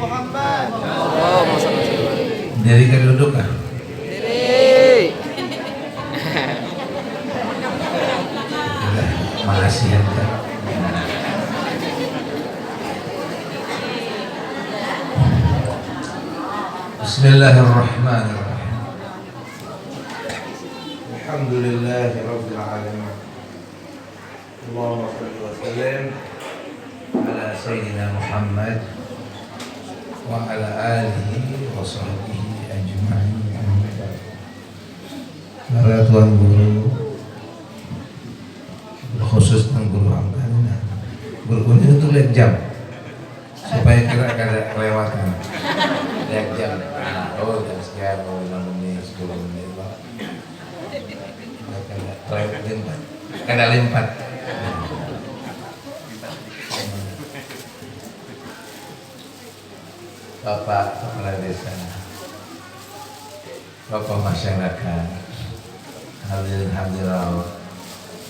Muhammad. Allahumma shalli ala Muhammad. Dari kedudukan. Diri. Makasih ya. Bismillahirrahmanirrahim. Alhamdulillahi rabbil alamin. Allahumma shalli wa sallim ala sayyidina Muhammad wa ala alihi wa sahbihi ajma'in. Para tuan guru, khusus guru Hamdana, guru ini untuk lihat jam supaya kira kada kelewatan. Lihat jam. Oh, jam sekian, 5 menit, 10 menit lah. Kada limpat. Kada limpat. Bapak Kepala Desa, Bapak masyarakat, hadirin hadirat,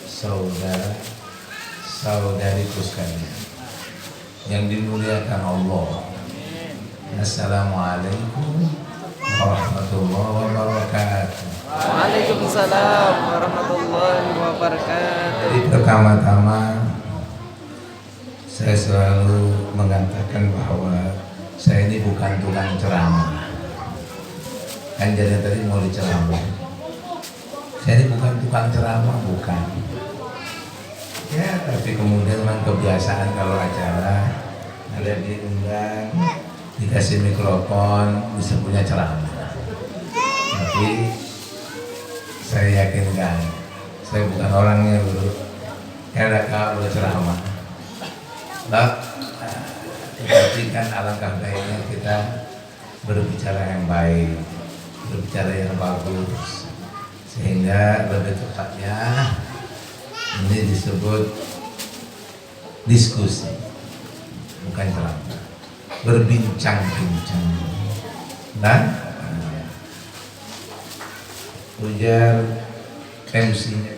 saudara saudariku sekalian yang dimuliakan Allah. Assalamualaikum warahmatullahi wabarakatuh. Waalaikumsalam warahmatullahi wabarakatuh. Jadi pertama-tama saya selalu mengatakan bahwa saya ini bukan tukang ceramah. Kan jadi tadi mau diceramah. Saya ini bukan tukang ceramah, bukan. Ya, tapi kemudian memang kebiasaan kalau acara ada diundang, dikasih mikrofon, disebutnya ceramah. Tapi saya yakinkan, saya bukan orangnya dulu. Karena kalau ceramah, tapi kan alangkah baiknya kita berbicara yang baik, berbicara yang bagus, sehingga lebih tepatnya ini disebut diskusi, bukan ceramah, berbincang-bincang. Dan ujar MC-nya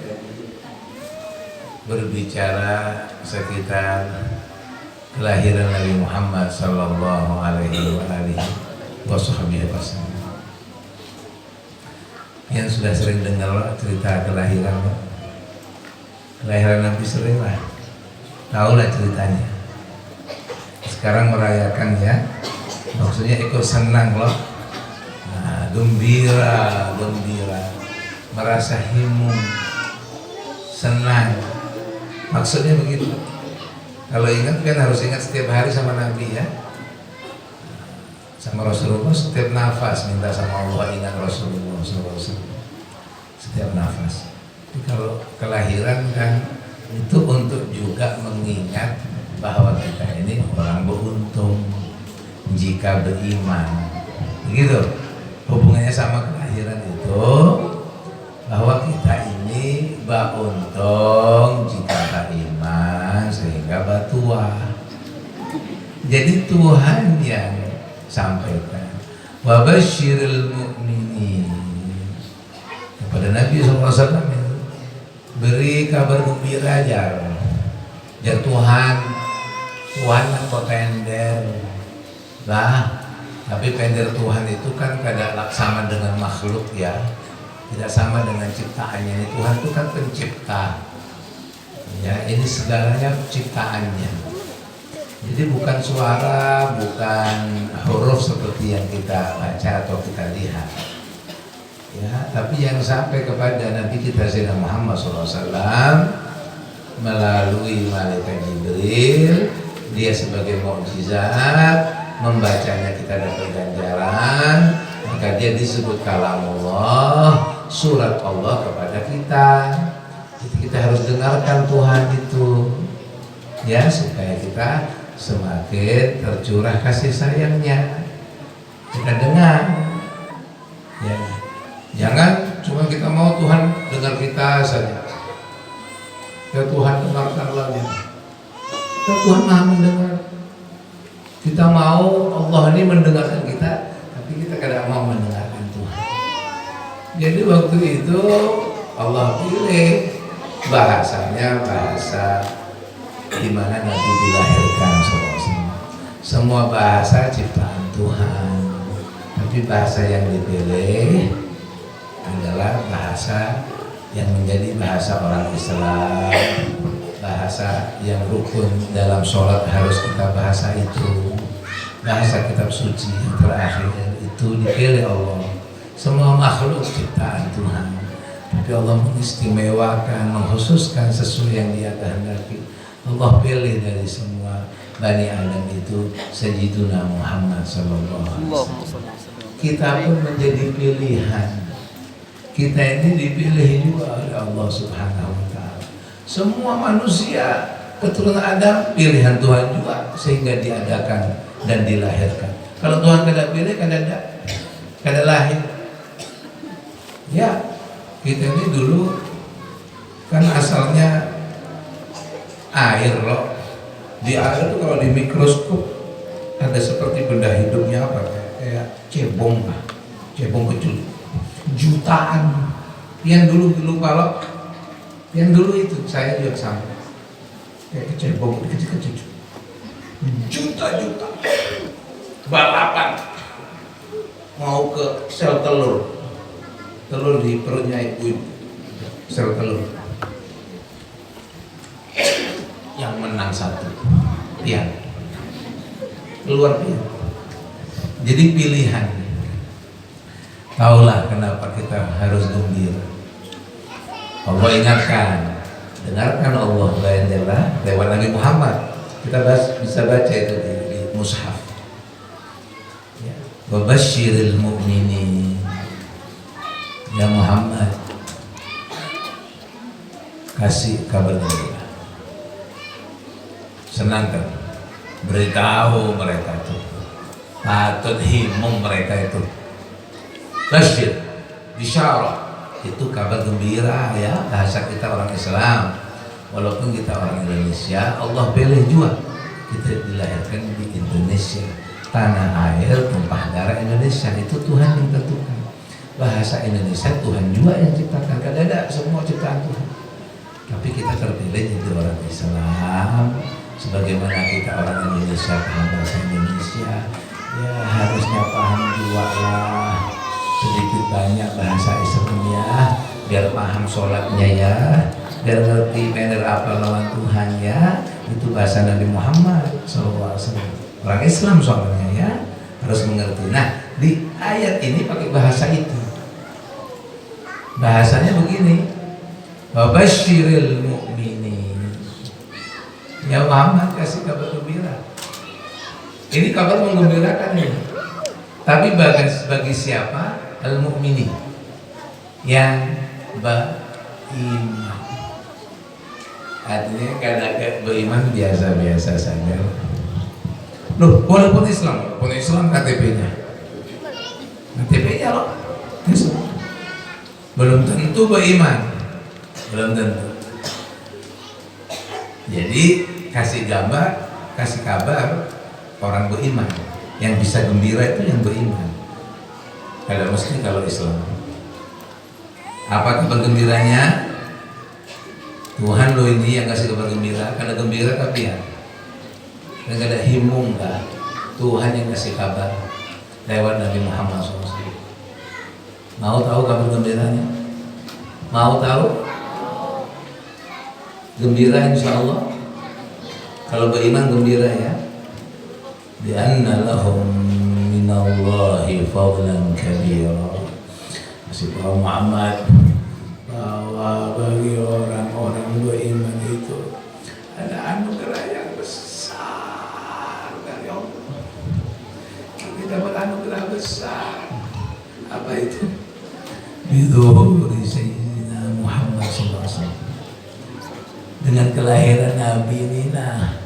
berbicara sekitar kelahiran Nabi Muhammad sallallahu alaihi wasallam. Yang sudah sering dengar cerita kelahiran Nabi sering lah, tahu lah ceritanya. Sekarang merayakan ya, maksudnya ikut senang loh. Nah, gembira, merasa himung, senang. Maksudnya begitu. Kalau ingat kan harus ingat setiap hari sama Nabi ya, sama Rasulullah. Setiap nafas minta sama Allah, ingat Rasulullah SAW. Setiap nafas. Jadi kalau kelahiran kan itu untuk juga mengingat bahwa kita ini orang beruntung jika beriman. Begitu hubungannya sama kelahiran itu, bahwa kita ini beruntung jika beriman sehingga bertuah. Jadi Tuhan yang sampaikan wa basyiril mu'minin kepada Nabi SAW, beri kabar gembira jar Tuhan yang pender lah. Tapi pender Tuhan itu kan kada sama dengan makhluk ya, tidak sama dengan ciptaannya. Ini Tuhan itu kan pencipta ya, ini segalanya ciptaannya. Jadi bukan suara, bukan huruf seperti yang kita baca atau kita lihat ya, tapi yang sampai kepada Nabi kita Sayyidina Muhammad SAW melalui malaikat Jibril. Dia sebagai mukjizat, membacanya kita dapat ganjaran, maka dia disebut kalamullah, surat Allah kepada kita. Jadi kita harus dengarkan Tuhan itu ya, supaya kita semakin tercurah kasih sayangnya. Kita dengar ya, jangan cuma kita mau Tuhan dengar kita saja. Ya Tuhan dengarkanlah ya. Ya Tuhan maha mendengar. Kita mau Allah ini mendengarkan kita, tapi kita kadang mau mendengarkan Tuhan. Jadi waktu itu Allah pilih bahasanya bahasa di mana Nabi dilahirkan SAW. Semua bahasa ciptaan Tuhan, tapi bahasa yang dipilih adalah bahasa yang menjadi bahasa orang Islam, bahasa yang rukun dalam sholat harus kita bahasa itu, bahasa kitab suci yang terakhir itu dipilih Allah. Semua makhluk ciptaan Tuhan, tapi Allah mengistimewakan, mengkhususkan sesuai yang Dia kehendaki. Allah pilih dari semua Bani Adam itu Sayyiduna Muhammad sallallahu alaihi wasallam. Kita pun menjadi pilihan. Kita ini dipilih juga oleh Allah Subhanahu wa taala. Semua manusia keturunan Adam pilihan Tuhan juga sehingga diadakan dan dilahirkan. Kalau Tuhan kada pilih kada lahir. Ya, kita ini dulu kan asalnya air loh. Di air itu kalau di mikroskop ada seperti benda hidupnya apa kayak cebong kecil jutaan. Yang dulu kalau yang dulu itu saya juga sama kayak cebong kecil juta balapan mau ke sel telur di perutnya ibu sel telur yang menang satu pian keluar pian. Jadi pilihan. Taulah kenapa kita harus gembira. Allah ingatkan, dengarkan Allah bayangkanlah lewat Nabi Muhammad. Kita bisa baca itu di mushaf. Ya. Wa basyiril mu'minin. Ya Muhammad, kasih kabar gembira. Senangkan, beritahu mereka itu, patut himung mereka itu. Basyir, bisyarah, itu kabar gembira ya, bahasa kita orang Islam. Walaupun kita orang Indonesia, Allah pilih juga kita dilahirkan di Indonesia, tanah air tumpah darah Indonesia, itu Tuhan yang tentukan. Bahasa Indonesia Tuhan juga yang ciptakan, kada semua ciptaan Tuhan. Tapi kita terpilih jadi orang Islam. Sebagaimana kita orang Indonesia paham bahasa Indonesia, ya harusnya paham juga lah sedikit banyak bahasa Islamnya, biar paham sholatnya ya, biar ngerti bener apa lawan Tuhan ya. Itu bahasa Nabi Muhammad SAW. Orang Islam soalnya ya harus mengerti. Nah di ayat ini pakai bahasa itu. Bahasanya begini, wabasyiril mu'minin. Ya Muhammad kasih kabar gembira. Ini kabar menggembirakan ini. Tapi bagi siapa? Al-mu'minin yang beriman. Artinya kadang beriman biasa-biasa saja. Loh, walaupun Islam KTP-nya. KTP-nya loh. Islam. Belum tentu beriman. Belum tentu. Jadi kasih gambar, kasih kabar orang beriman. Yang bisa gembira itu yang beriman. Kalau mesti kalau Islam. Apa kabar gembiranya? Tuhan lo ini yang kasih kabar gembira. Karena gembira tapi ya. Dan ada himung kah? Tuhan yang kasih kabar lewat Nabi Muhammad SAW. Mau tahu kabar gembiranya? Mau tahu? Gembira insya Allah. Kalau beriman gembira ya. Di anna lahum minallahi fadlan kabira. Masih Pak Muhammad bahwa bagi orang-orang beriman itu ada anugerah yang besar dari Allah. Kita dapat anugerah besar. Apa itu? Bidzuhuri Sayyidina Muhammad SAW. Dengan kelahiran Nabi ini nah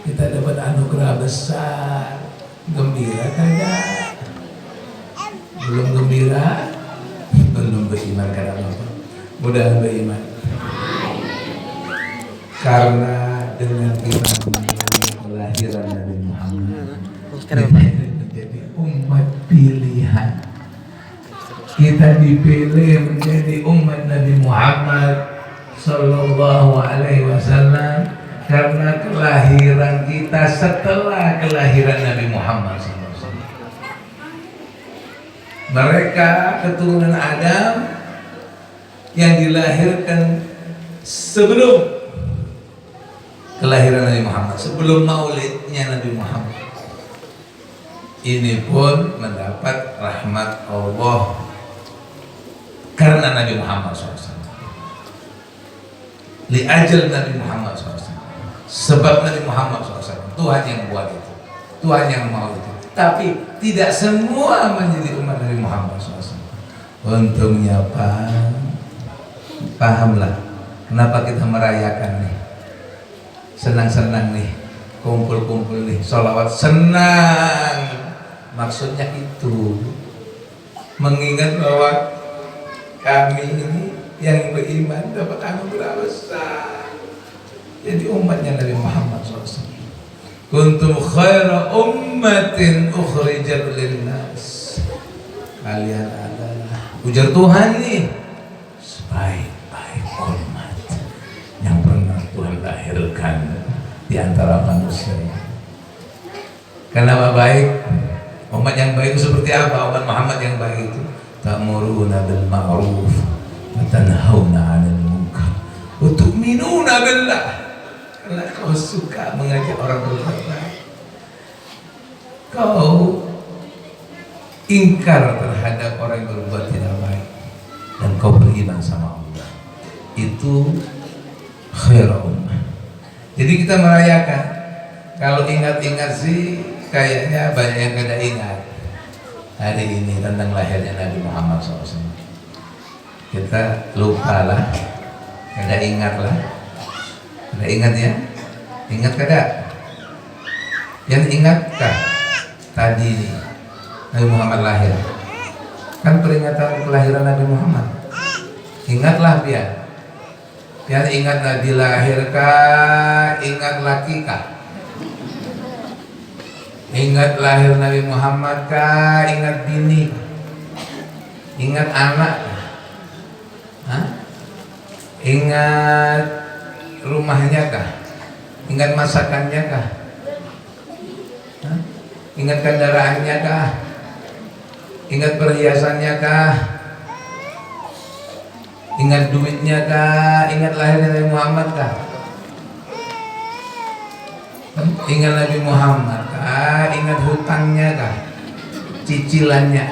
kita dapat anugerah besar. Gembira kagak? Belum gembira? Belum beriman karena apa? Mudah beriman. Karena dengan kita kelahiran Nabi Muhammad menjadi umat pilihan. Kita dipilih menjadi umat Nabi Muhammad Sallallahu Alaihi Wasallam Karena kelahiran kita setelah kelahiran Nabi Muhammad SAW. Mereka keturunan Adam yang dilahirkan sebelum kelahiran Nabi Muhammad, sebelum maulidnya Nabi Muhammad. Ini pun mendapat rahmat Allah karena Nabi Muhammad SAW. Li ajal Nabi Muhammad SAW. Sebab Nabi Muhammad SAW, Tuhan yang buat itu, Tuhan yang mau itu. Tapi tidak semua menjadi umat Nabi Muhammad SAW. Untungnya pahamlah kenapa kita merayakan nih, senang-senang nih, kumpul-kumpul nih, sholawat senang. Maksudnya itu mengingat bahwa kami ini yang beriman dapat anugerah besar. Jadi umatnya Nabi Muhammad SAW. Kuntum khaira ummatin ukhrijat linnas. Kalian adalah, ujar Tuhan nih, sebaik-baik umat yang pernah Tuhan lahirkan di antara manusia. Kenapa baik? Umat yang baik itu seperti apa? Umat Muhammad yang baik itu ta'muruna bil ma'ruf wa tanhauna 'anil munkar wa tu'minuna billah. Karena kau suka mengajak orang berbuat baik, kau ingkar terhadap orang yang berbuat tidak baik, dan kau beriman sama Allah. Itu khairul ummah. Jadi kita merayakan. Kalau ingat-ingat sih kayaknya banyak yang kada ingat hari ini tentang lahirnya Nabi Muhammad SAW. Kita lupa lah, kada ingat lah. Kada ingat ya? Ingat kada? Yang ingatkah tadi ini Nabi Muhammad lahir? Kan peringatan kelahiran Nabi Muhammad. Ingatlah biar. Biar ingat Nabi lahir kah? Ingat laki kah? Ingat lahir Nabi Muhammad kah? Ingat bini? Ingat anak? Hah? Ingat rumahnya kah? Ingat masakannya kah? Hah? Ingat kendaraannya kah? Ingat perhiasannya kah? Ingat duitnya kah? Ingat lahirnya Nabi Muhammad kah? Ingat Nabi Muhammad kah? Ingat hutangnya kah? Cicilannya?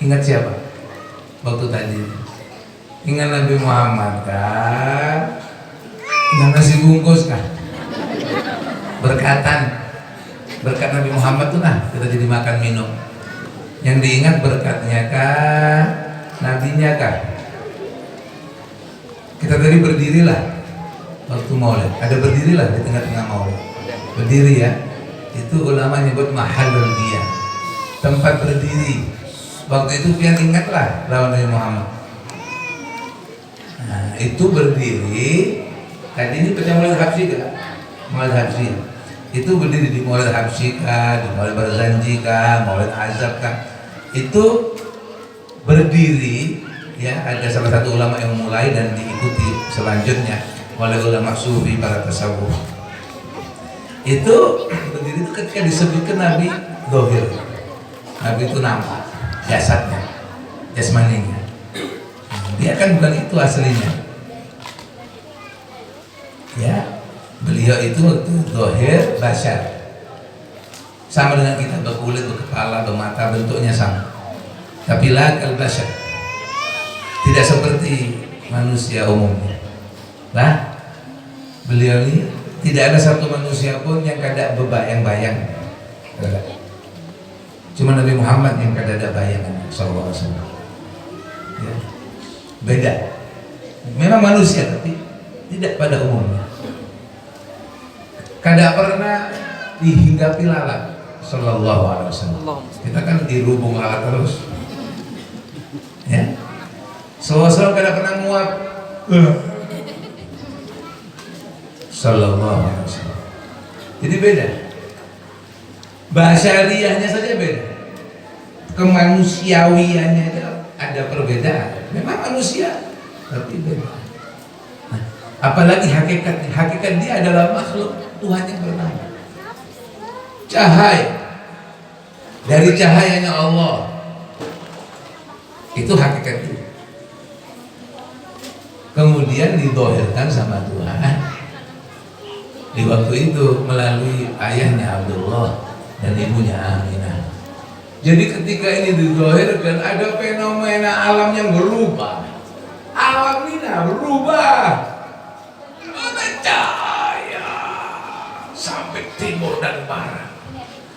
Ingat siapa? Waktu tadi ingat Nabi Muhammad kah? Ingat nasi bungkus kah? Berkatan, berkat Nabi Muhammad tuh nah kita jadi makan minum. Yang diingat berkatnya kah? Nabinya kah? Kita tadi berdirilah waktu maulid. Ada berdirilah di tengah-tengah maulid. Berdiri ya. Itu ulama nyebut mahallul dia, tempat berdiri. Waktu itu pian ingatlah lawan Nabi Muhammad. Nah, itu berdiri. Tadi ini pecah maulid habsyi kah? Maulid habsyi. Itu berdiri di maulid habsyi kah, di maulid barzanji kah, maulid azab kah? Itu berdiri ya. Ada salah satu ulama yang mulai dan diikuti selanjutnya oleh ulama sufi para tasawuf. Itu berdiri itu ketika disebutkan Nabi dohir. Nabi itu nampak jasadnya, jasmaninya. Dia kan bukan itu aslinya. Ya, beliau itu waktu dohir basyar. Sama dengan kita, berkulit, berkepala, bermata, bentuknya sama. Tapi lakal basyar, tidak seperti manusia umumnya. Lah, beliau ini tidak ada satu manusia pun yang kada bebayang-bayang. Cuma Nabi Muhammad yang kada ada bayangan sallallahu alaihi wasallam. Ya. Beda. Memang manusia tapi tidak pada umumnya. Kada pernah dihinggapi lalat sallallahu alaihi wasallam. Kita kan dirubung lalat terus. Ya. Sallallahu kada pernah nguap. Sallallahu alaihi wasallam. Jadi beda. Basyariahnya saja beda. Kemanusiawiannya ada perbedaan. Memang manusia tapi beda. Nah, Apalagi hakikat dia adalah makhluk Tuhan yang bernama. Cahaya dari cahayanya Allah. Itu hakikat dia. Kemudian didohirkan sama Tuhan di waktu itu melalui ayahnya Abdullah dan ibunya Aminah. Jadi ketika ini didohirkan, ada fenomena alam yang berubah. Alam ini berubah. Ada cahaya sampai timur dan barat.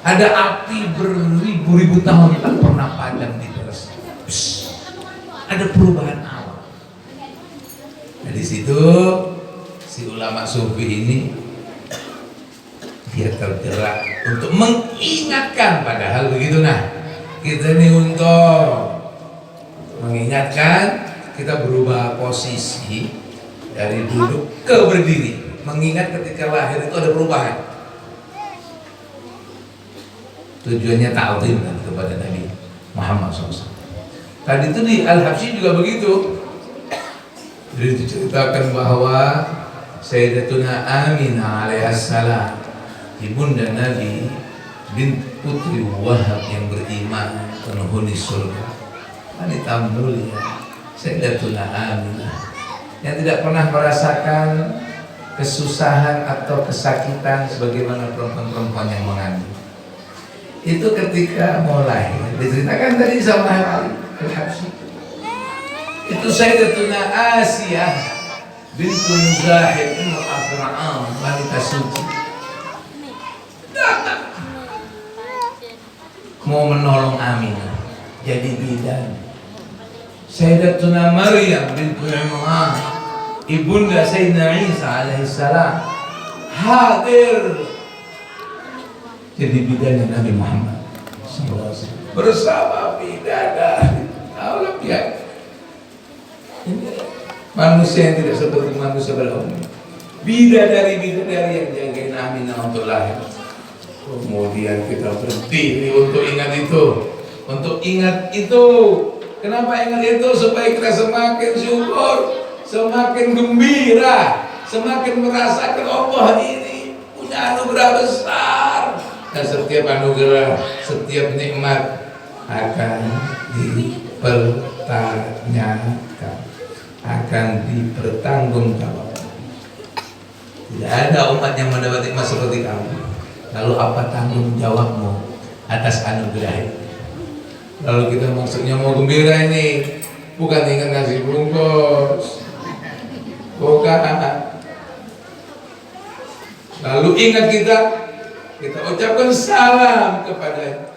Ada api beribu-ribu tahun tak pernah padam di terus. Ada perubahan alam. Nah, di situ si ulama sufi ini dia tergerak untuk mengingatkan, padahal begitu. Nah, kita ini untuk mengingatkan, kita berubah posisi dari duduk ke berdiri, mengingat ketika lahir itu ada perubahan. Tujuannya ta'zim kepada Nabi Muhammad SAW. Tadi itu di Al-Habsyi juga begitu. Jadi diceritakan bahwa Sayyidatuna Aminah alaihissalam, ibunda Nabi, bin putri Wahab yang beriman, penghuni surga, wanita mulia, Sayyidatuna Aminah, yang tidak pernah merasakan kesusahan atau kesakitan sebagaimana perempuan-perempuan yang mengandung. Itu ketika mau lahir, diceritakan tadi sama Ali Al-Habsyi. Itu Sayyidatuna Asiyah bintu Muzahid Al-Afra'am, wanita suci, datang mau menolong Aminah jadi bidan. Sayyidatuna Maryam bintu Imran, ibunda Sayyidina Isa alaihissalam, hadir jadi bidannya Nabi Muhammad SAW bersama bidadari. Allah ya, manusia yang tidak seperti manusia berumur, bidadari yang jagain Aminah untuk lahir. Kemudian kita berdiri untuk ingat itu, Kenapa ingat itu? Supaya kita semakin syukur, semakin gembira, semakin merasakan Allah ini punya anugerah besar. Dan setiap anugerah, setiap nikmat akan dipertanyakan, akan dipertanggungjawabkan. Tidak ada umat yang mendapat nikmat seperti kamu. Lalu apa tanggung jawabmu atas anugerah itu? Lalu kita maksudnya mau gembira ini, bukan ingat nasi bungkus, bukan. Lalu ingat kita ucapkan salam kepada,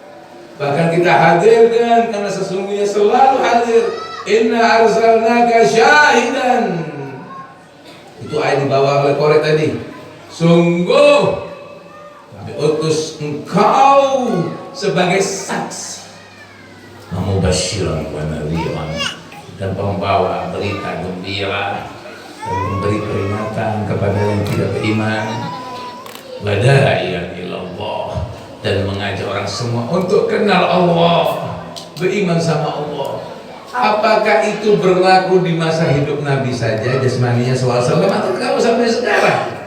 bahkan kita hadirkan karena sesungguhnya selalu hadir. Inna arsalnaka syahidan. Itu ayat dibawa oleh Korek tadi. Sungguh kami utus engkau sebagai saksi, mubasyiran wa nadhiran, dan pembawa berita gembira dan memberi peringatan kepada yang tidak beriman, wada'iyan ilallah, dan mengajak orang semua untuk kenal Allah, beriman sama Allah. Apakah itu berlaku di masa hidup Nabi saja jasmaninya SAW, atau kalau sampai sekarang?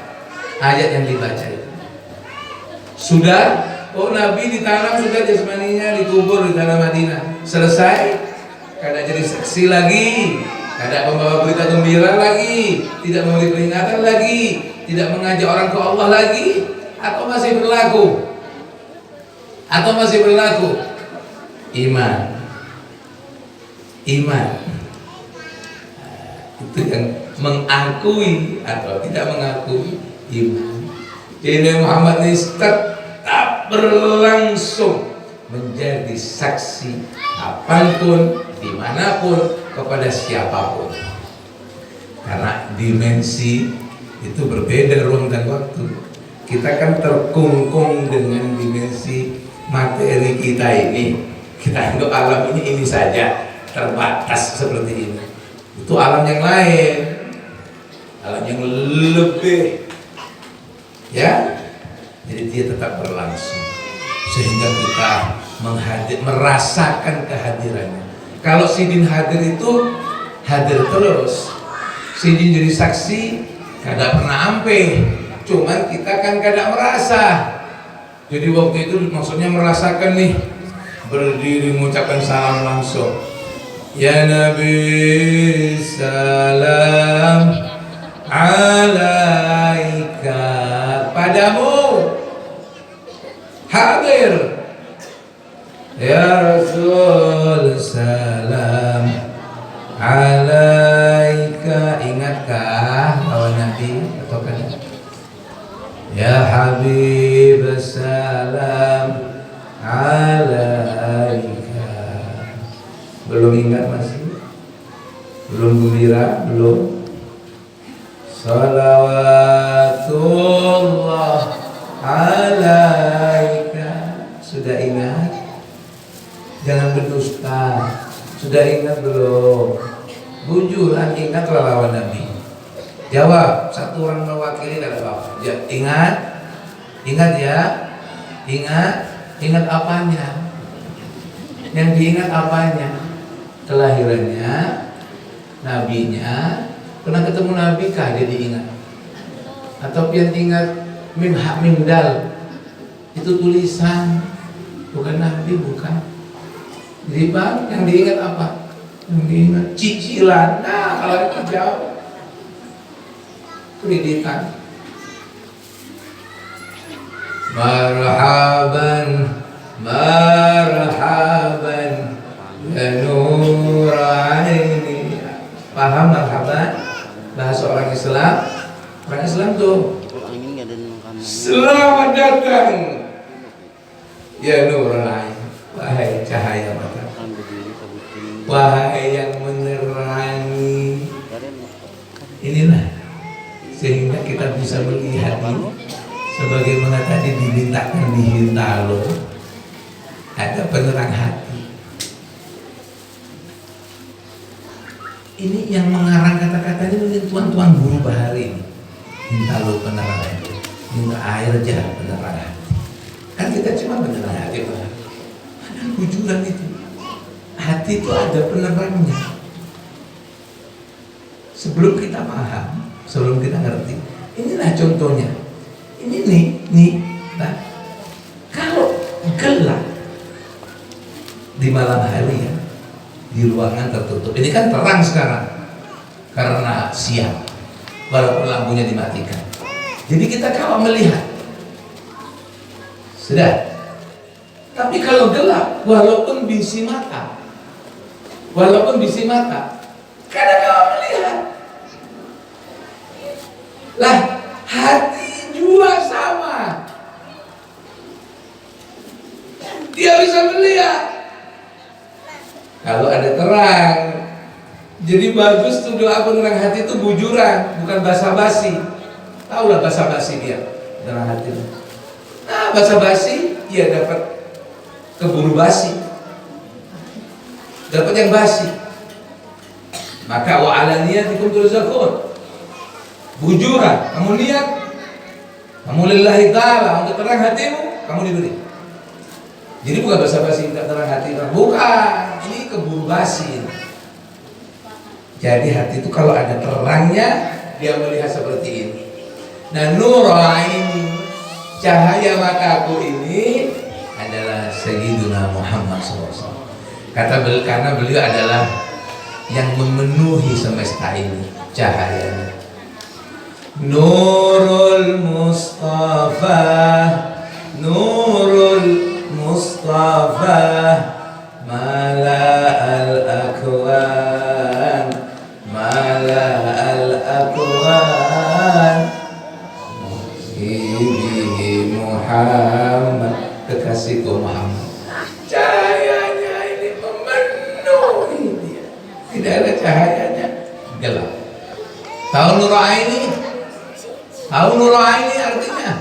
Ayat yang dibaca itu sudah, Nabi ditanam sudah jasmaninya, dikubur di tanah Madinah, selesai, kada jadi saksi lagi, kada membawa berita gembira lagi, tidak memberi peringatan lagi, tidak mengajak orang ke Allah lagi, atau masih berlaku? Iman itu yang mengakui atau tidak mengakui iman. Jadi Muhammad ini tetap berlangsung menjadi saksi kapanpun, dimanapun, kepada siapapun. Karena dimensi itu berbeda, ruang dan waktu. Kita kan terkungkung dengan dimensi materi kita ini. Kita anggap alam ini saja, terbatas seperti ini. Itu alam yang lain, alam yang lebih, ya. Jadi dia tetap berlangsung sehingga kita merasakan kehadirannya. Kalau Sidin hadir itu hadir terus, Sidin jadi saksi kada pernah ampe, cuman kita kan kada merasa. Jadi waktu itu maksudnya merasakan nih, berdiri mengucapkan salam langsung. Ya Nabi salam alaika, padamu hadir. Ya Rasul salam alaika, ingatkah kawan Nabi atau kan? Ya Habib salam alaika. Belum ingat masih? Belum gembira? Belum? Salawatullah alaika. Sudah ingat? Jangan berdusta. Sudah ingat belum? Bujuran ingat lawan Nabi. Jawab, satu orang mewakili tidak apa-apa. Ya, ingat? Ingat ya? Ingat apanya? Yang diingat apanya? Kelahirannya, nabinya, pernah ketemu Nabi kah dia diingat? Atau yang ingat mim hak mim dal, itu tulisan, bukan Nabi, bukan. Jadi bang, yang diingat apa? Yang diingat cicilan. Nah, kalau itu jauh pendidikan. Marhaban, marhaban ya nur aini. Paham marhaban? Bahasa orang Islam. Orang Islam tuh selamat datang ya nur aini, wahai cahaya mata, wahai yang menerangi. Inilah sehingga kita bisa melihat ini, sebagaimana tadi dimintakan di Hintalo, ada penerang hati. Ini yang mengarang kata-kata ini mungkin tuan-tuan guru bahari ini. Hintalo penerang hati, minta air aja penerang hati. Kan kita cuma penerang hati, Pak. Ada bujuran itu. Hati itu ada penerangnya. Sebelum kita paham, sebelum kita ngerti, inilah contohnya. Ini nih, nah, kalau gelap di malam hari ya, di ruangan tertutup, ini kan terang sekarang karena siang, walaupun lampunya dimatikan. Jadi kita kalau melihat, sudah. Tapi kalau gelap, walaupun bisi mata, kadang kalau melihat, lah hati juga sama, dia bisa melihat kalau ada terang. Jadi bagus tuh doa penerang hati itu bujuran, bukan basa-basi. Tahulah basa-basi dia penerang hati. Nah basa-basi dia dapat keburu basi, dapat yang basi. Maka wa ala niyatikum turzaqun. Bujuran, kamu niat, kamu lillahi ta'ala, untuk terang hatimu, kamu diberi. Jadi bukan basa-basi minta terang hati, bukan, ini keburu basi. Jadi hati itu kalau ada terangnya, dia melihat seperti ini. Nah nur aini, cahaya mataku ini adalah Sayyiduna Muhammad SAW. Karena beliau adalah yang memenuhi semesta ini cahayanya. Nurul Mustafa, Nurul Mustafa, Mala al-Akwan, Mala al-Akwan, Ibi Muhammad, kekasihku Muhammad. Cahayanya ini memenuhi dia, tidak ada cahayanya gelap. Tahu nur aini? Tahu nur aini artinya?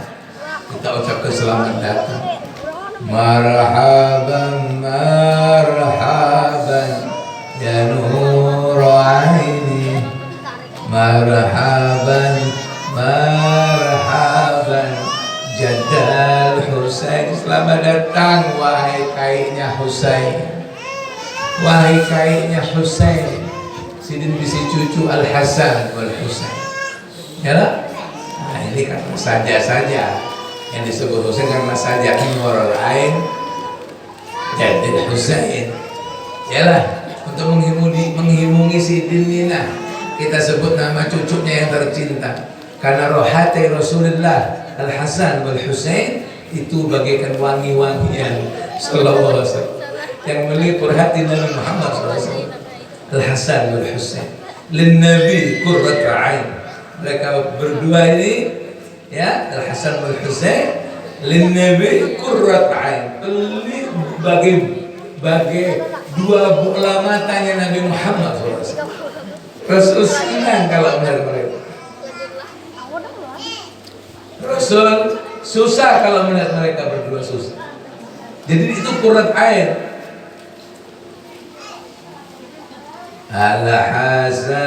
Kita ucapkan selamat datang. Marhaban, marhaban ya nur aini. Marhaban, marhaban Jadal Husain. Selamat datang wahai kaiknya Husain, wahai kaiknya Husain. Sidin bisi cucu Al Hasan wal Husain. Ya lah? Nah ini karena saja yang disebut Husain karena saja Nurul Ain jadi Husain. Ya lah, untuk menghimungi si Dinina kita sebut nama cucunya yang tercinta karena rohati Rasulullah Al-Hasan wal Husain itu bagaikan wangi-wangian sallallahu alaihi wasallam yang melipur hati Nabi Muhammad SAW. Al-Hasan wal Husain lin Nabi qurrat ain, mereka berdua ini ya, Al-Hasan wal Husain lin Nabi qurrat ain, bagi dua bola matanya Nabi Muhammad SAW. Rasul senang kalau melihat mereka. Rasul susah kalau melihat mereka berdua, susah. Jadi itu qurrat ain. Al-Hasan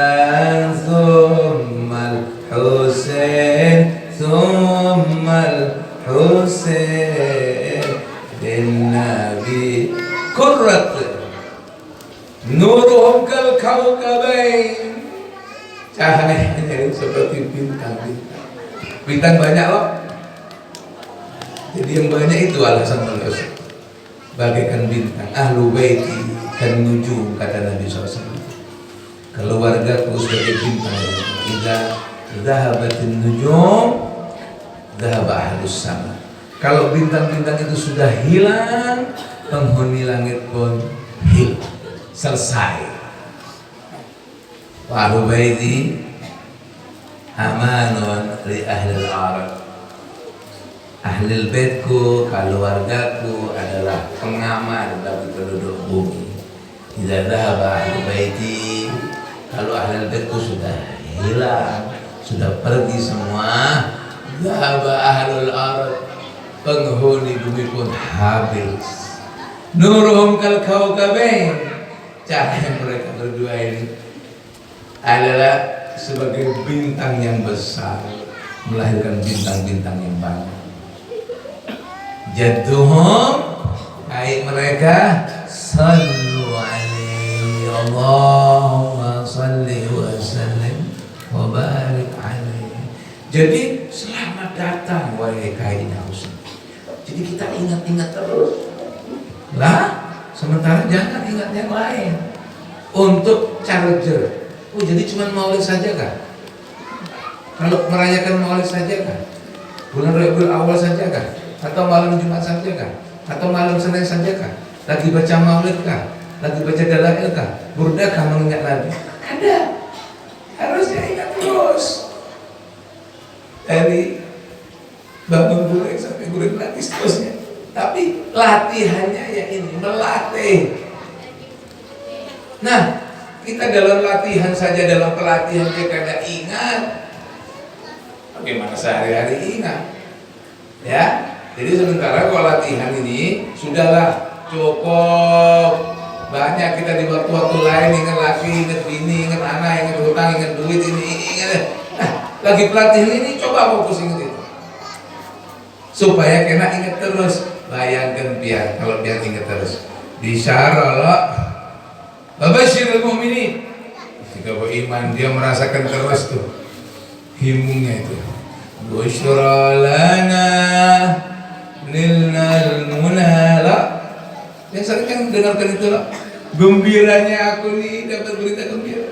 thumma al-Husain thumma al-Husain bin Nabi qurrat nuruhum kal kawkabain, cahayanya seperti bintang-bintang. Bintang banyak loh. Jadi yang banyak itu alasan manusia bagaikan bintang. Ahlu baiti kan nujum, kata Nabi SAW. Keluargaku sebagai bintang. Idza dhahabatin nujum dhahaba ahlus sama. Kalau bintang-bintang itu sudah hilang, penghuni langit pun hilang, selesai. Wa ahlu baiti amanun li ahlil arad. Ahli baitku, keluargaku adalah pengaman bagi penduduk bumi. Idza dhahaba ahli baiti, kalau ahli baitku sudah hilang, sudah pergi semua, dhahaba ahlul ard, penghuni bumi pun habis. Nuruhum kal kawkabain, cahaya mereka berdua ini adalah sebagai bintang yang besar, melahirkan bintang-bintang yang banyak. Jadduhum, ayat mereka, sallu alaihi, Allahumma salli wa sallim wa barik alaihi. Jadi selamat datang wahai kaidina Husain. Jadi kita ingat-ingat terus lah, sementara jangan ingat yang lain. Untuk charger, oh jadi cuma maulid saja kan? Kalau merayakan maulid saja kan? Bulan Rabiul Awal saja kan? Atau malam Jumat saja kan? Atau malam Senin saja kan? Lagi baca maulid kan? Lagi baca dalail kan? Burdah kan mengingat Nabi? Ada. Harusnya ingat terus. Dari bangun guling sampai guling lagi seterusnya. Tapi latihannya ya ini, melatih. Nah, kita dalam latihan saja, dalam pelatihan kita tidak ingat. Bagaimana sehari-hari ingat? Ya. Jadi sementara kalau latihan ini sudahlah cukup. Banyak kita di waktu-waktu lain ingat laki, ingat bini, ingat anak, ingat hutang, ingat duit ini, ingat. Nah, lagi pelatihan ini coba fokus ingat itu. Supaya kena ingat terus. Bayangkan biar kalau biar ingat terus. Bisyarallah babasyirul mu'minin. Jika beriman dia merasakan terus tuh himungnya itu. Busyra lana nilnal munala. Yang sering kan dengarkan itu lah. Gembiranya aku nih dapat berita gembira.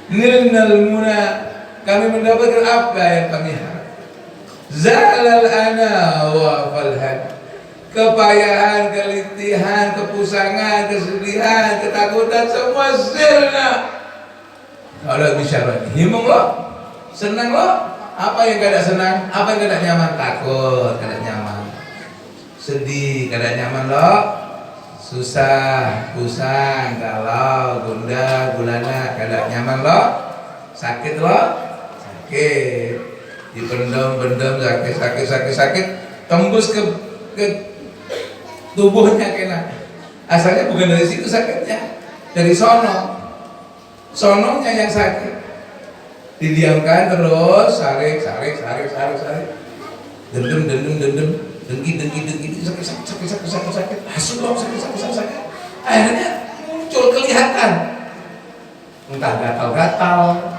Nilnal muna, kami mendapatkan apa yang kami harap. Zalal ana wa falhan. Kepayahan, kelitihan, kepusangan, kesedihan, ketakutan semua zilna. Kalau bicara himung lo, senang lo. Apa yang kada senang? Apa yang kada nyaman? Takut, kada nyaman. Sedih, kada nyaman lo. Susah, pusang, galau, gundah, gulana, kada nyaman lo. Sakit lo, sakit. Dipendam-pendam, sakit. Tembus ke tubuhnya kena. Asalnya bukan dari situ sakitnya, dari sononya yang sakit. Didiamkan terus, sarik, dendam, dengki, sakit, hasil sakit. Akhirnya muncul kelihatan, entah gatal-gatal,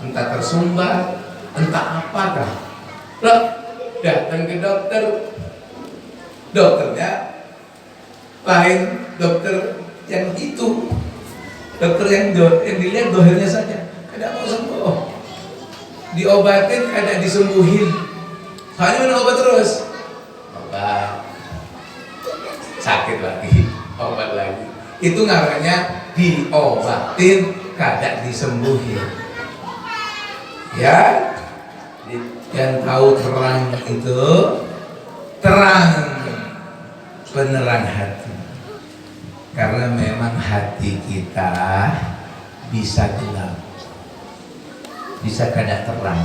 entah tersumbat, entah apakah. Loh, datang ke dokter, dokternya lain dokter yang itu, dokter yang dilihat dohirnya saja, tidak mau sembuh, diobatin kada disembuhin, soalnya minum obat terus, obat sakit lagi, obat lagi, itu namanya diobatin kada disembuhin. Ya, yang tahu terang itu terang penerang hati, karena memang hati kita bisa gelap, bisa kada terang.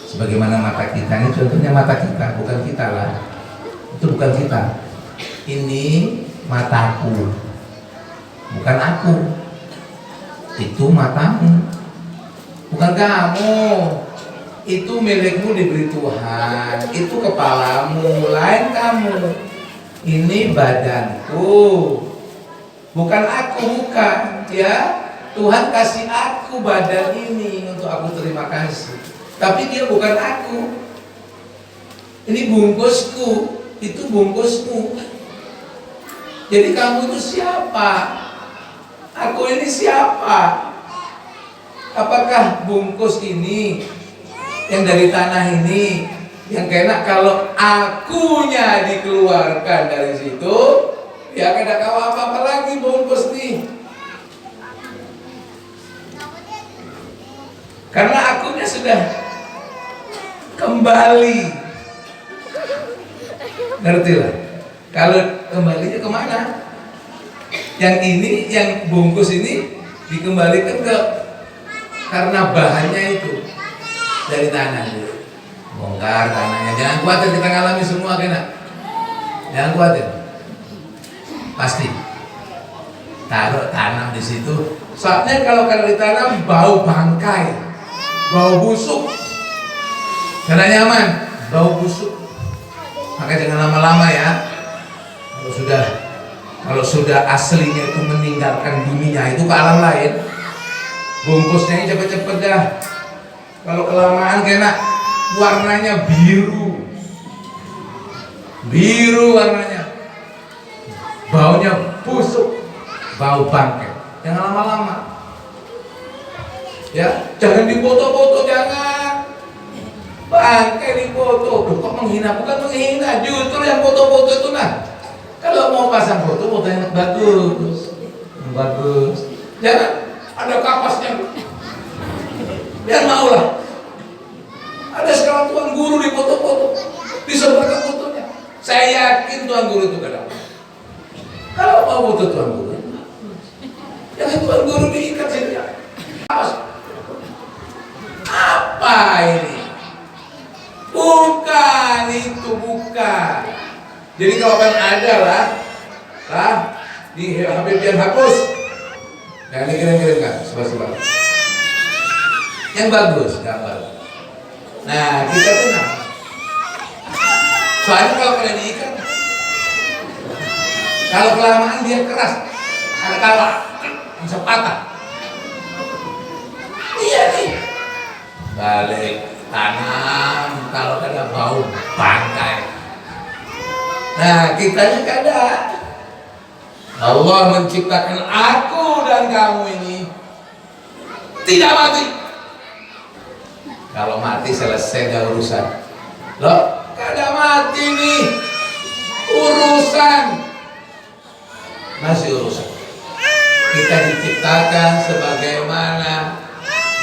Sebagaimana mata kita ini, contohnya mata kita, bukan kita lah, itu bukan kita, ini mataku, bukan aku, itu matamu, bukan kamu, itu milikmu diberi Tuhan, itu kepalamu, lain kamu, ini badanku, bukan aku, bukan ya. Tuhan kasih aku badan ini untuk aku terima kasih, tapi dia bukan aku, ini bungkusku, itu bungkusmu. Jadi kamu itu siapa? Aku ini siapa? Apakah bungkus ini yang dari tanah ini yang kena kalau akunya dikeluarkan dari situ, ya kada kau apa-apa lagi bungkus nih. Karena akunya sudah kembali. Ngerti lah? Kalau kembalinya kemana? Yang ini, yang bungkus ini dikembalikan ke, karena bahannya itu dari tanah. Bongkar tanahnya. Jangan khawatir, kita ngalami semua kena. Jangan khawatir. Pasti. Taruh tanam di situ. Soalnya kalau ditanam bau bangkai, bau busuk, karena nyaman, bau busuk. Maka jangan lama-lama ya. Kalau sudah aslinya itu meninggalkan dunia itu ke alam lain, bungkusnya ini cepet-cepet dah. Kalau kelamaan kena warnanya biru, biru warnanya, baunya busuk, bau bangkai. Jangan lama-lama. Ya, jangan dipoto-foto, jangan. Bangkai dipoto, kok menghina? Bukan menghina, justru yang foto-foto itu nah. Kalau mau pasang foto yang bagus, bagus. Jangan ada kapasnya. Jangan maulah. Ada sekarang tuan guru di foto-foto, disebarkan fotonya. Saya yakin tuan guru itu kadang. Kalau mau foto tuan guru, jangan tuan guru diikat saja. Apa ini? Bukan itu, bukan. Jadi kalau kan ada lah di HP biar hapus. Jangan dikirim-kirimkan, sebar-sebar. Yang bagus gambar. Nah kita tenang. Soalnya kalau kalian diikat, kalau kelamaan dia keras, ada kala bisa patah. Iya nih. Balik tanam kalau ada bau bangkai. Nah kita ini kada. Allah menciptakan aku dan kamu ini tidak mati. Kalau mati selesai dah urusan. Loh, kada mati nih. Urusan masih urusan. Kita diciptakan sebagaimana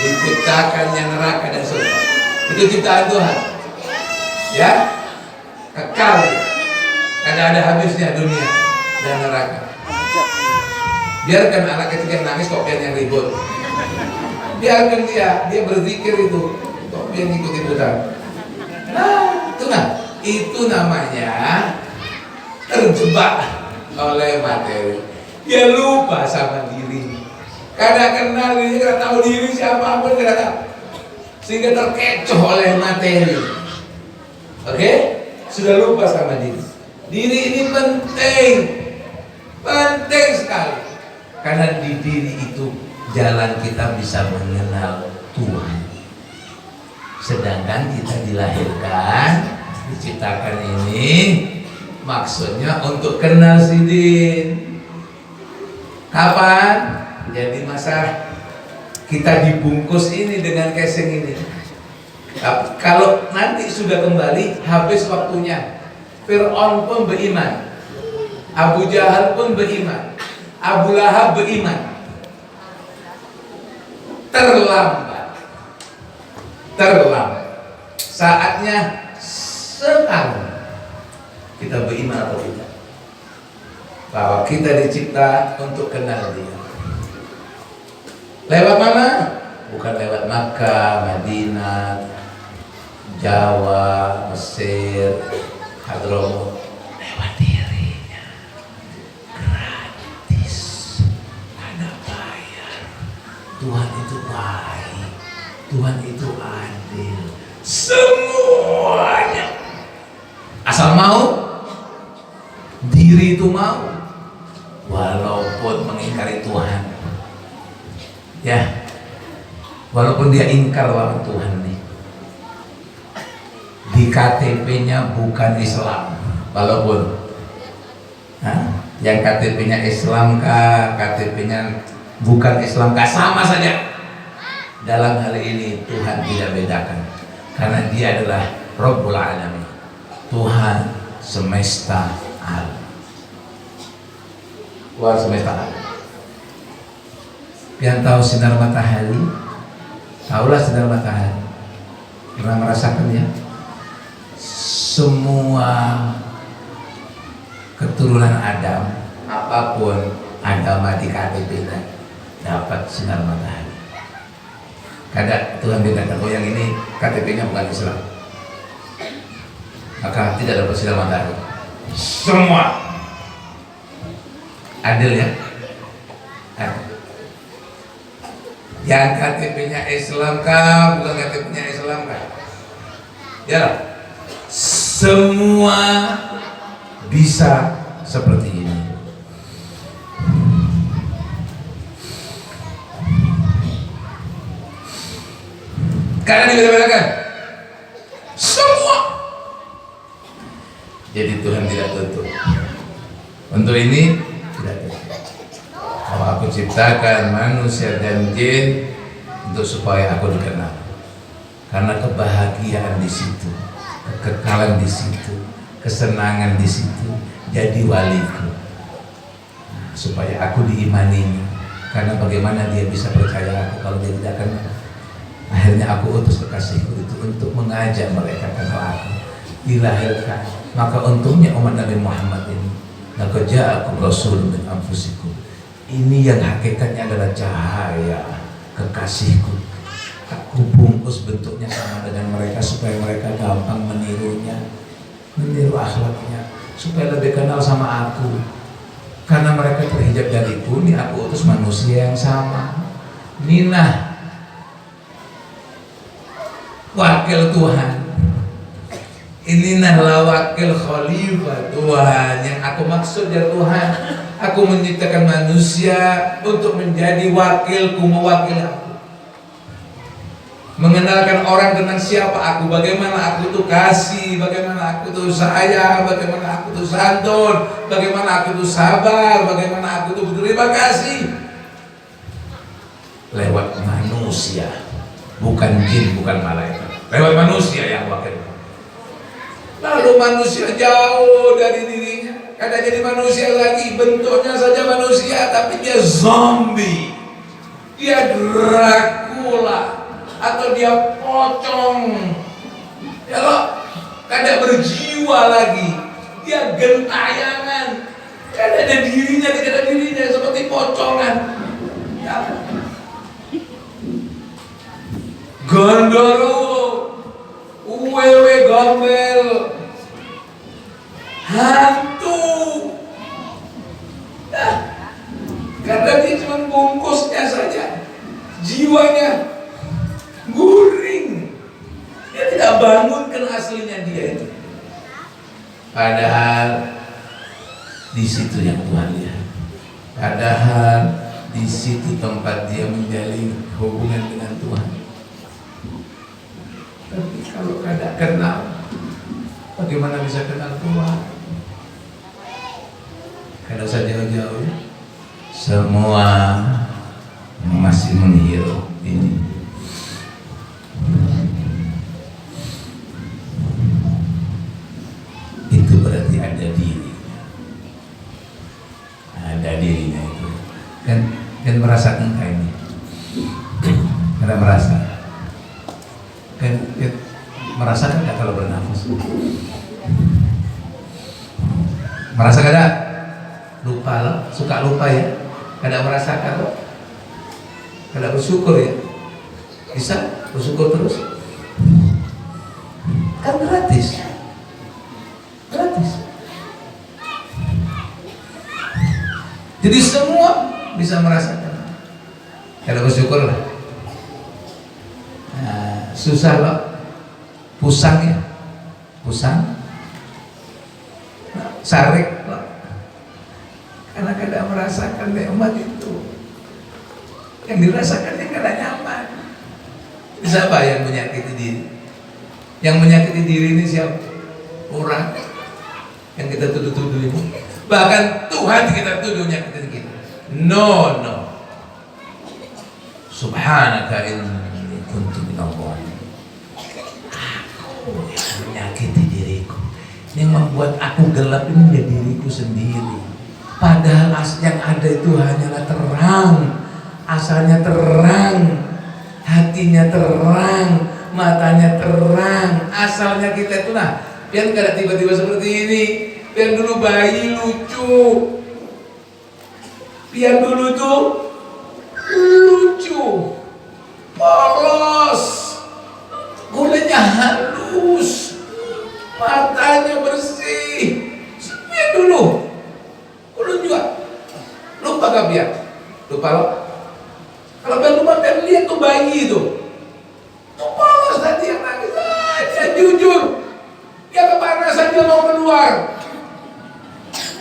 diciptakannya neraka dan surga. Itu ciptaan Tuhan. Ya, kekal. Kada ada habisnya dunia dan neraka. Biarkan anak kecil yang nangis kok yang ribut. Biarkan dia berzikir itu. Kok yang ikut-ikutan. Nah, itu namanya terjebak oleh materi. Dia lupa sama diri. Kada kenal diri, kada tahu diri siapa pun kada tahu. Sehingga terkecoh oleh materi. Oke? Sudah lupa sama diri. Diri ini penting sekali, karena di diri itu jalan kita bisa mengenal Tuhan. Sedangkan kita dilahirkan, diciptakan ini maksudnya untuk kenal Sidin. Kapan? Jadi masa kita dibungkus ini dengan casing ini. Tapi kalau nanti sudah kembali, habis waktunya. Fir'aun pun beriman, Abu Jahal pun beriman, Abu Lahab beriman. Terlambat. Saatnya sekarang. Kita beriman atau tidak? Bahwa kita dicipta untuk kenal Dia. Lewat mana? Bukan lewat Makkah, Madinah, Jawa, Mesir, Hadramut. Lewat dirinya. Gratis. Ada bayar. Tuhan itu baik. Tuhan itu adil. Semuanya. Asal mau, diri itu mau, walaupun mengingkari Tuhan, ya, walaupun dia ingkar lawan Tuhan nih, di KTP-nya bukan Islam, walaupun, yang KTP-nya Islam kah, KTP-nya bukan Islam kah, sama saja. Dalam hal ini Tuhan tidak bedakan, karena Dia adalah Rabbul Alamin, Tuhan semesta alam. Tuhan semesta alam. Yang tahu sinar matahari, tahulah sinar matahari. Pernah merasakan ya? Semua keturunan Adam, apapun agama di KTP-nya, dapat sinar matahari. Kadang Tuhan bedakan, oh yang ini KTP-nya bukan Islam, maka tidak dapat sinar matahari. Semua adil ya, adil. Yang KTP-nya Islam kah, bukan KTP-nya Islam kah, ya, semua bisa seperti ini. Karena dibeda-bedakan semua. Jadi Tuhan tidak tutup. Untuk ini tidak tutup. Kalau aku ciptakan manusia dan jin untuk supaya aku dikenal. Karena kebahagiaan di situ, kekekalan di situ, kesenangan di situ. Jadi waliku. Nah, supaya aku diimaninya. Karena bagaimana dia bisa percaya aku kalau dia tidak kenal? Akhirnya aku utus kekasihku itu untuk mengajak mereka kenal aku, dilahirkan. Maka untungnya umat Nabi Muhammad ini, laqad ja'akum rasulun min anfusikum. Ini yang hakikatnya adalah cahaya kekasihku. Aku bungkus bentuknya sama dengan mereka supaya mereka gampang menirunya, meniru akhlaknya, supaya lebih kenal sama aku. Karena mereka terhijab dariku, ini aku utus manusia yang sama. Ninah, wakil Tuhan, inilah wakil khalifah Tuhan. Yang aku maksud ya Tuhan, aku menciptakan manusia untuk menjadi wakilku, mewakili aku, mengenalkan orang dengan siapa aku, bagaimana aku itu kasih, bagaimana aku itu sayang, bagaimana aku itu santun, bagaimana aku itu sabar, bagaimana aku itu berterima kasih. Lewat manusia, bukan jin, bukan malaikat, lewat manusia yang wakil. Lalu manusia jauh dari dirinya, kadang jadi manusia lagi, bentuknya saja manusia tapi dia zombie, dia Dracula, atau dia pocong, ya loh, kadang berjiwa lagi, dia gentayangan, kadang ada dirinya, tidak ada dirinya, seperti pocongan, ya. Gondoro, uwewe gombel, hantu, ya. Karena dia cuma bungkusnya saja, jiwanya guring, dia tidak bangunkan aslinya dia itu. Padahal di situ yang Tuhan lihat. Padahal di situ tempat dia menjalin hubungan dengan Tuhan. Kalau tidak kenal, bagaimana bisa kenal Tuhan? Kalau saya jauh-jauh, semua masih menghirup ini. Itu berarti ada diri. Ada dirinya itu. Kan merasakan kayak ini. Karena merasa. Kan merasakan nggak kalau bernafas? Merasakan nggak? Lupa loh, suka lupa ya. Kadang merasakan loh. Kadang bersyukur ya. Bisa bersyukur terus. Kan gratis. Gratis. Jadi semua bisa merasakan. Kadang bersyukur lah. Nah, susah loh. Pusang ya. Pusang. Sarik loh. Karena kadang merasakan nikmat itu yang dirasakannya kadang nyaman. Siapa yang menyakiti diri? Yang menyakiti diri ini siapa? Orang yang kita tuduh-tuduh ini. Bahkan Tuhan kita tuduh nyakitin kita. No. Subhanaka inni kuntu minadh dhalimin. Aku yang menyakiti diriku. Yang membuat aku gelap ini menjadi diriku sendiri. Padahal yang ada itu hanyalah terang. Asalnya terang, hatinya terang, matanya terang. Asalnya kita itu biar gak tiba-tiba seperti ini. Biar dulu bayi lucu, biar dulu tuh lucu, polos, kulitnya halus, matanya bersih. Biar dulu. Juga lupa gak biar? Lupa lo? Kalau biar lupa biar lihat tuh bayi itu. Tuh polos tadi yang nangis. Dia jujur. Dia kepanasan dia mau keluar.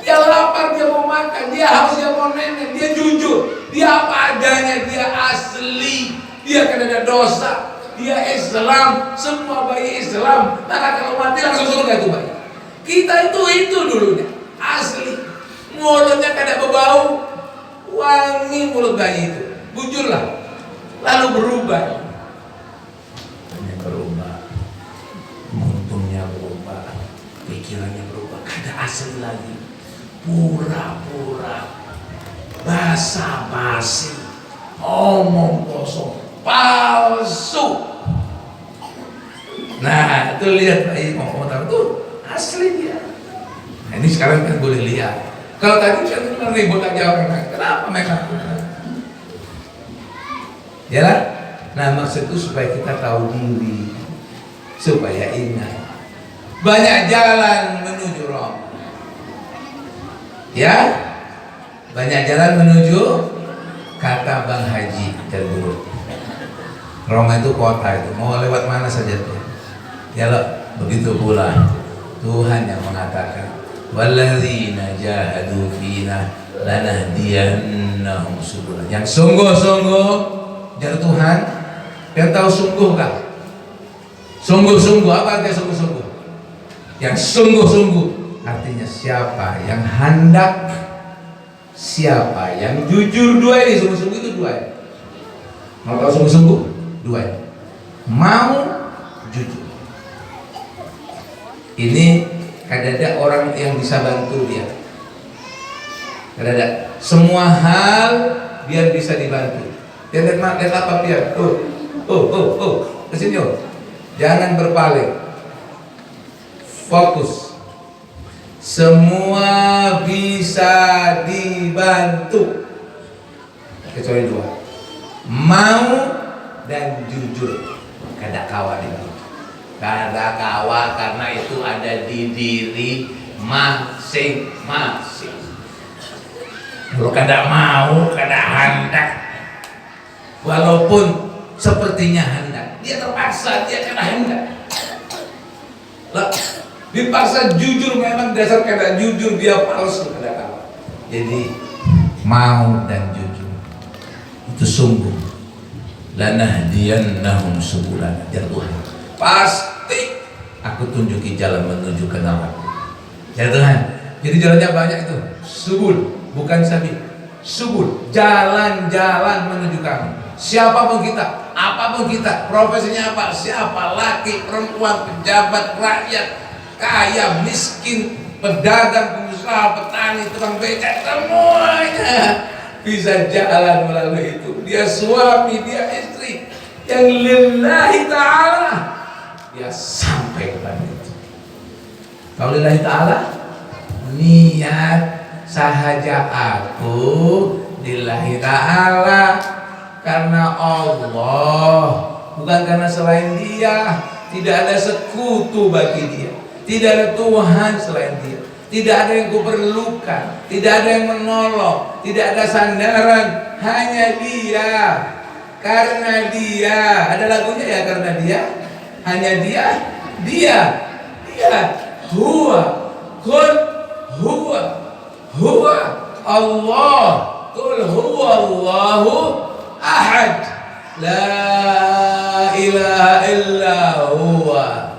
Dia lapar dia mau makan. Dia haus dia mau nenek. Dia jujur. Dia apa adanya. Dia asli. Dia kan ada dosa. Dia Islam. Semua bayi Islam. Maka kalau mati langsung surga itu bayi. Kita itu dulunya asli. Mulutnya kada berbau, wangi mulut bayi itu. Bujurlah, lalu berubah. Hanya berubah, untungnya berubah, pikirannya berubah. Kada asli lagi, pura-pura, basa-basi, omong kosong, palsu. Nah, itu lihat bayi ngomong tuh asli dia. Nah, ini sekarang kan boleh lihat. Kalau tadi kan ribut aja orang, kenapa mereka? Ya lah. Nah maksud itu supaya kita tahu diri, supaya ingat banyak jalan menuju Roma. Ya, banyak jalan menuju kata Bang Haji dan Guru. Roma itu kota itu, mau lewat mana saja tuh. Ya loh, begitu pula Tuhan yang mengatakan. Walladzina jahadu fina lanahdiyannahum subulana. Yang sungguh-sungguh dari Tuhan, yang tahu sungguh kah? Sungguh-sungguh apa artinya sungguh-sungguh? Yang sungguh-sungguh artinya siapa yang hendak, siapa yang jujur. Dua ini sungguh-sungguh itu dua. Mau tahu sungguh-sungguh? Dua. Mau jujur. Ini kadang-kadang orang yang bisa bantu dia. Kadang-kadang semua hal biar bisa dibantu. Dia lihat apa biar? Kesini yuk. Jangan berpaling. Fokus. Semua bisa dibantu. Kecuali dua. Mau dan jujur. Kada kawa dibantu. Kada kawa karena itu ada di diri masing-masing. Kalau kada mau, kada hendak, walaupun sepertinya hendak, dia terpaksa, dia kada hendak. Lah, dipaksa jujur memang dasar kada jujur dia palsu kada kawa. Jadi mau dan jujur itu sungguh. Lanahdiyannahum subulana. Tuhan. Pas aku tunjuki jalan menuju ke neraka. Ya Tuhan. Jadi jalannya banyak itu. Subul, bukan sabil. Subul, jalan-jalan menuju kamu. Siapapun kita, apapun kita, profesinya apa, siapa, laki, perempuan, pejabat, rakyat, kaya, miskin, pedagang, pengusaha, petani, tukang becak, semuanya bisa jalan melalui itu. Dia suami, dia istri yang lillahi ta'ala, dia sampai kepada itu. Kalau lillahi ta'ala, niat sahaja aku lillahi ta'ala, karena Allah, bukan karena selain Dia. Tidak ada sekutu bagi Dia, tidak ada Tuhan selain Dia, tidak ada yang kuperlukan, tidak ada yang menolong, tidak ada sandaran, hanya Dia. Karena Dia, ada lagunya ya, karena Dia, hanya Dia, Dia huwa, kul huwa Allah, kul huwa Allahu ahad, la ilaha illa huwa.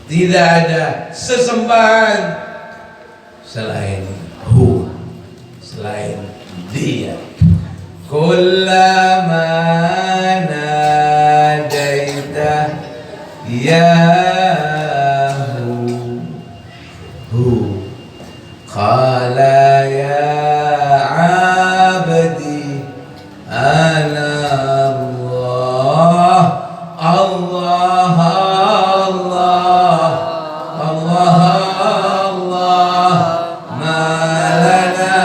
Tidak ada sesembahan selain Hu, selain Dia. Kullama nadaita ya Hu qala ya abdi ana Allah, Allah, Allah, Allah, Allah, ma lana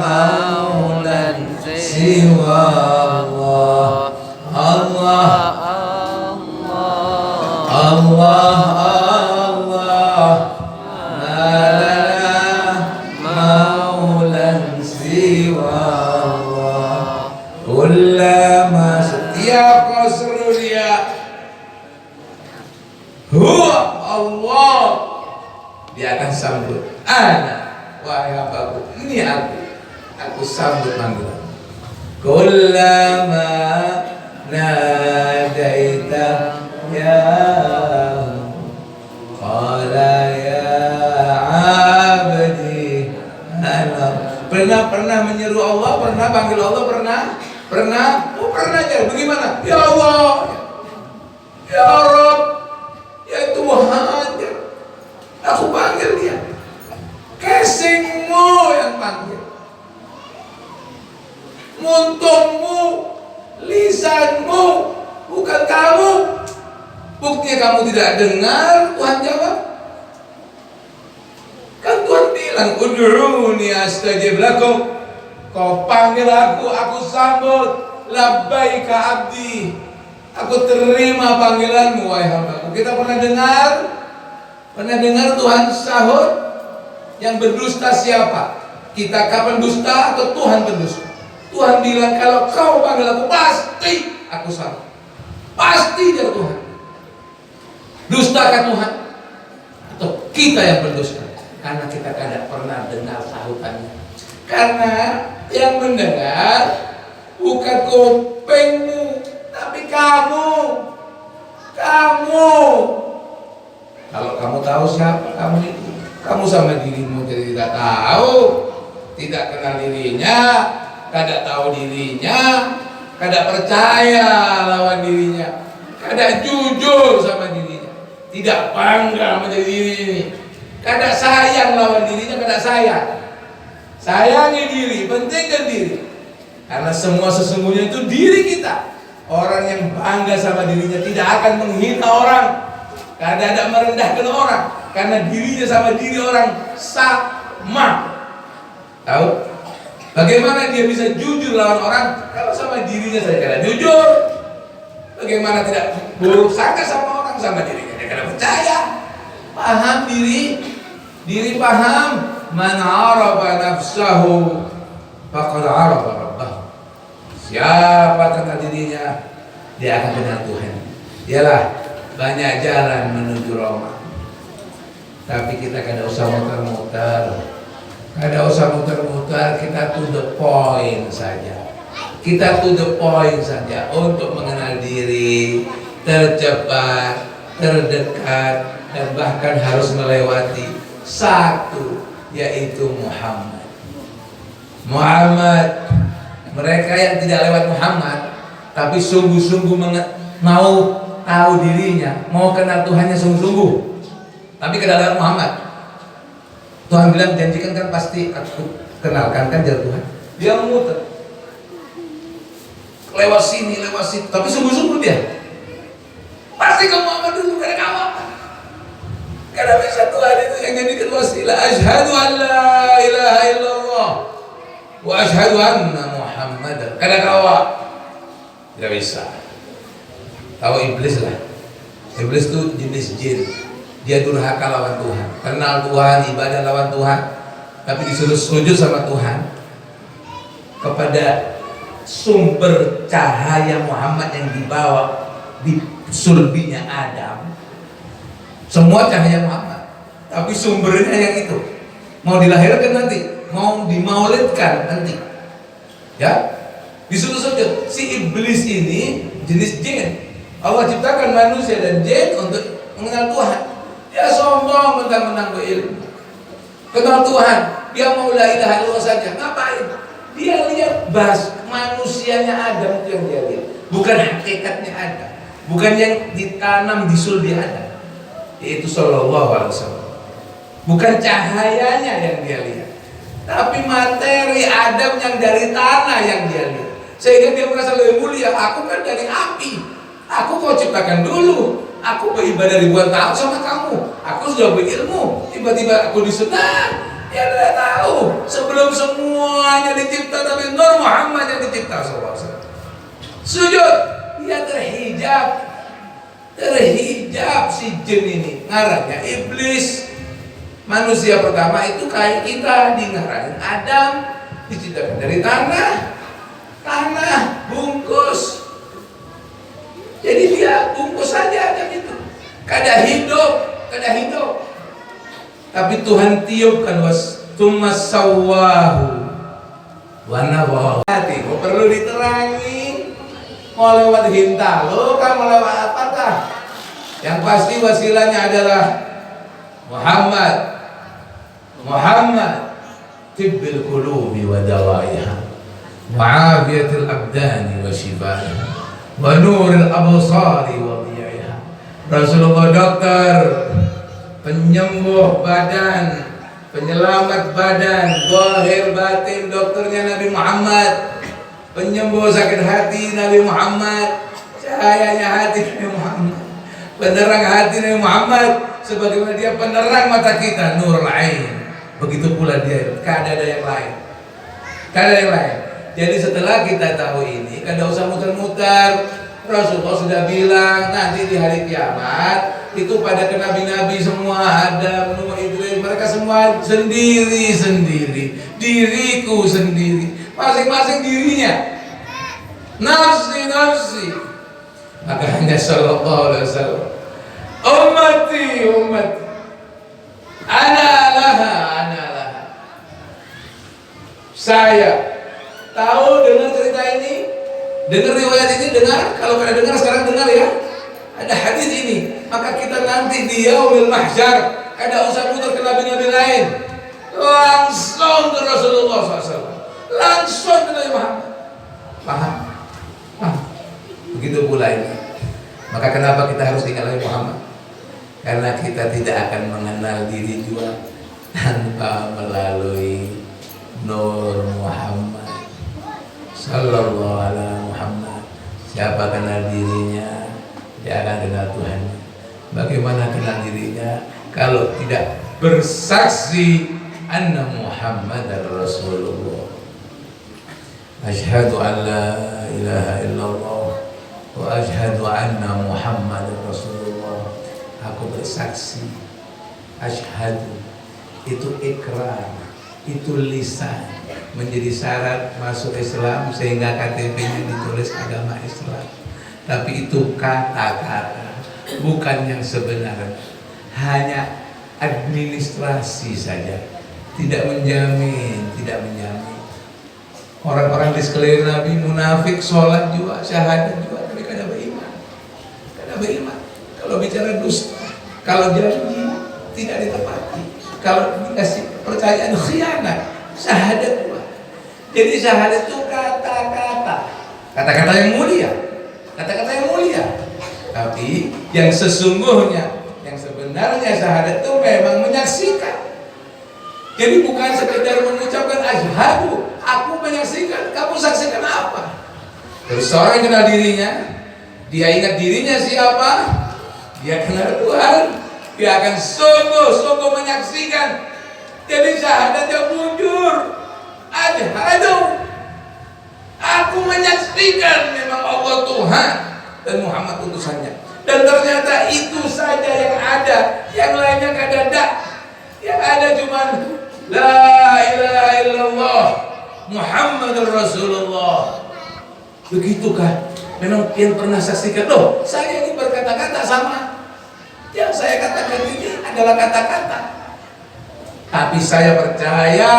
maulan siwa Allah, Allah, Allah, Allah, ma lana maulan siwa Allah. Ulama setiap kau seru Dia, huwa Allah, Dia akan sambut. Ana, wahai hambaku, ini aku sambut panggilan. Kullama nadaita ya qala ya abdi ana. Pernah menyeru Allah, pernah panggil Allah, pernah aja. Bagaimana? Ya Allah, ya Rabb, ya Tuhan, ya. Aku panggil Dia. Casingmu yang panggil, muntungmu, lisanmu, bukan kamu. Buktinya kamu tidak dengar, Tuhan jawab. Kan Tuhan bilang, ud'uni astajib lakum. Kau panggil aku sambut. Labbaika abdi, aku terima panggilanmu wahai hambaku. Kita pernah dengar Tuhan sahut? Yang berdusta siapa? Kita kapan dusta atau Tuhan berdusta? Tuhan bilang, kalau kau panggil aku, pasti aku sambut. Pasti dia Tuhan. Dustakah Tuhan? Atau kita yang berdusta? Karena kita tidak pernah dengar sahutannya. Karena yang mendengar bukan kupingmu, tapi kamu. Kalau kamu tahu siapa kamu itu, kamu sama dirimu jadi tidak tahu, tidak kenal dirinya, tidak tahu dirinya, tidak percaya lawan dirinya, tidak jujur sama dirinya, tidak bangga menjadi diri ini, tidak sayang lawan dirinya, tidak sayang. Sayangi diri, pentingkan diri. Karena semua sesungguhnya itu diri kita. Orang yang bangga sama dirinya tidak akan menghina orang, tidak merendahkan orang, karena dirinya sama diri orang sama. Tahu? Bagaimana dia bisa jujur lawan orang kalau sama dirinya saja tidak jujur? Bagaimana tidak buruk sangka sama orang, sama dirinya dia tidak percaya? Paham diri paham. Man arafa nafsahu faqad arafa rabbah. Siapa tentang dirinya, dia akan kenal Tuhan. Dialah banyak jalan menuju Roma. Tapi kita kada usah muter-muter. Kita to the point saja. Kita to the point saja untuk mengenal diri tercepat terdekat, dan bahkan harus melewati satu, yaitu Muhammad. Mereka yang tidak lewat Muhammad tapi sungguh-sungguh mau tahu dirinya, mau kenal Tuhannya sungguh-sungguh, tapi ke dalam Muhammad. Tuhan bilang, janjikan kan pasti aku kenalkan kan jalan Tuhan. Dia memutar lewat sini, lewat situ, tapi sungguh-sungguh dia pasti ke Muhammad dulu, karena kawan. Karena bisa Tuhan itu yang jadikan wasilah. Asyhadu an la ilaha illallah wa asyhadu anna Muhammadan. Karena kawan tidak bisa. Tahu iblis lah. Iblis itu jenis jin. Dia durhaka lawan Tuhan, kenal Tuhan, ibadah lawan Tuhan, tapi disuruh sujud sama Tuhan kepada sumber cahaya Muhammad yang dibawa di sulbinya Adam. Semua cahaya Muhammad, tapi sumbernya yang itu. Mau dilahirkan nanti, mau dimaulidkan nanti, ya disuruh sujud. Si iblis ini jenis jin. Allah ciptakan manusia dan jin untuk mengenal Tuhan. Dia sombong mentang-mentang berilmu, kenal Tuhan. Dia mau la ilaha illallah saja. Ngapain? Dia lihat manusianya Adam itu yang dia lihat, bukan hakikatnya Adam, bukan yang ditanam di sulbi Adam, yaitu sallallahu alaihi wasallam. Bukan cahayanya yang dia lihat, tapi materi Adam yang dari tanah yang dia lihat. Sehingga dia merasa lebih mulia. Aku kan dari api, aku kau ciptakan dulu. Aku beribadah ribuan tahun sama kamu. Aku sudah berilmu. Tiba-tiba aku disunat. Dia tidak tahu sebelum semuanya dicipta, tapi Nur Muhammad yang dicipta SAW. Sujud, dia terhijab si jin ini. Ngarannya iblis. Manusia pertama itu kayak kita, di ngaranin Adam, diciptakan dari tanah bungkus. Jadi dia bungkus saja Adam itu, kada hidup. Tapi Tuhan tiupkan tumas sawahu wa nawahu. Hati, perlu diterangi. Mau lewat hintalo, kamu lewat apakah? Yang pasti wasilahnya adalah Muhammad tibbil qulubi wa dawaiha wa afiyatil abdani wa shifaiha wa nuril absari wa dhiyaiha. Rasulullah dokter, penyembuh badan, penyelamat badan, zahir batin, dokternya Nabi Muhammad. Penyembuh sakit hati Nabi Muhammad, cahayanya hati Nabi Muhammad, penerang hati Nabi Muhammad, sebagaimana dia penerang mata kita, nurul ain. Begitu pula dia, kada ada yang lain. Jadi setelah kita tahu ini, kada usah muter-muter. Rasulullah sudah bilang nanti di hari kiamat itu pada ke nabi-nabi semua, Adam, Nuh, Idris, mereka semua sendiri-sendiri, diriku sendiri, masing-masing dirinya, nafsi. Maka hanya sallallahu alaihi wasallam, ummati, ana laha. Saya tahu dengar cerita ini, dengar riwayat ini, dengar. Kalau kalian dengar sekarang dengar ya. Ada hadis ini, maka kita nanti di yaumil mahsyar kada usah putar ke nabi-nabi lain, langsung ke Rasulullah SAW, langsung ke Nabi Muhammad. Paham? Begitu pula ini. Maka kenapa kita harus ingat Nabi Muhammad? Karena kita tidak akan mengenal diri juga tanpa melalui Nur Muhammad Sallallahu Alaihi Muhammad. Siapa kenal dirinya, dia akan kenal Tuhan. Bagaimana kenal dirinya kalau tidak bersaksi anna Muhammadar Rasulullah? Asyhadu an la ilaha illallah wa asyhadu anna Muhammadar Rasulullah. Aku bersaksi. Asyhadu itu ikrar, itu lisan, menjadi syarat masuk Islam sehingga KTP-nya ditulis agama Islam. Tapi itu kata-kata, bukan yang sebenarnya, hanya administrasi saja, tidak menjamin. Orang-orang di sekeliling Nabi munafik, sholat juga, syahadat juga, tapi kada beriman. Kalau bicara dosa Kalau janji tidak ditepati, kalau dikasih percayaan khianat, syahadat dua. Jadi syahadat itu kata-kata yang mulia, kata-kata yang mulia. Tapi yang sesungguhnya, yang sebenarnya syahadat itu memang menyaksikan. Jadi bukan sekedar mengucapkan asyhadu, aku menyaksikan. Kamu saksikan apa? Terus seorang kenal dirinya, dia ingat dirinya siapa, dia kenal Tuhan, dia akan sungguh-sungguh menyaksikan. Jadi syahadatnya bujur, asyhadu, aku menyaksikan memang Allah Tuhan dan Muhammad utusannya. Dan ternyata itu saja yang ada, yang lainnya kadadak. Yang ada cuma la ilaha illallah Muhammadur Rasulullah. Begitukah? Memang yang pernah saksikan, loh saya ini berkata-kata sama yang saya katakan ini adalah kata-kata. Tapi saya percaya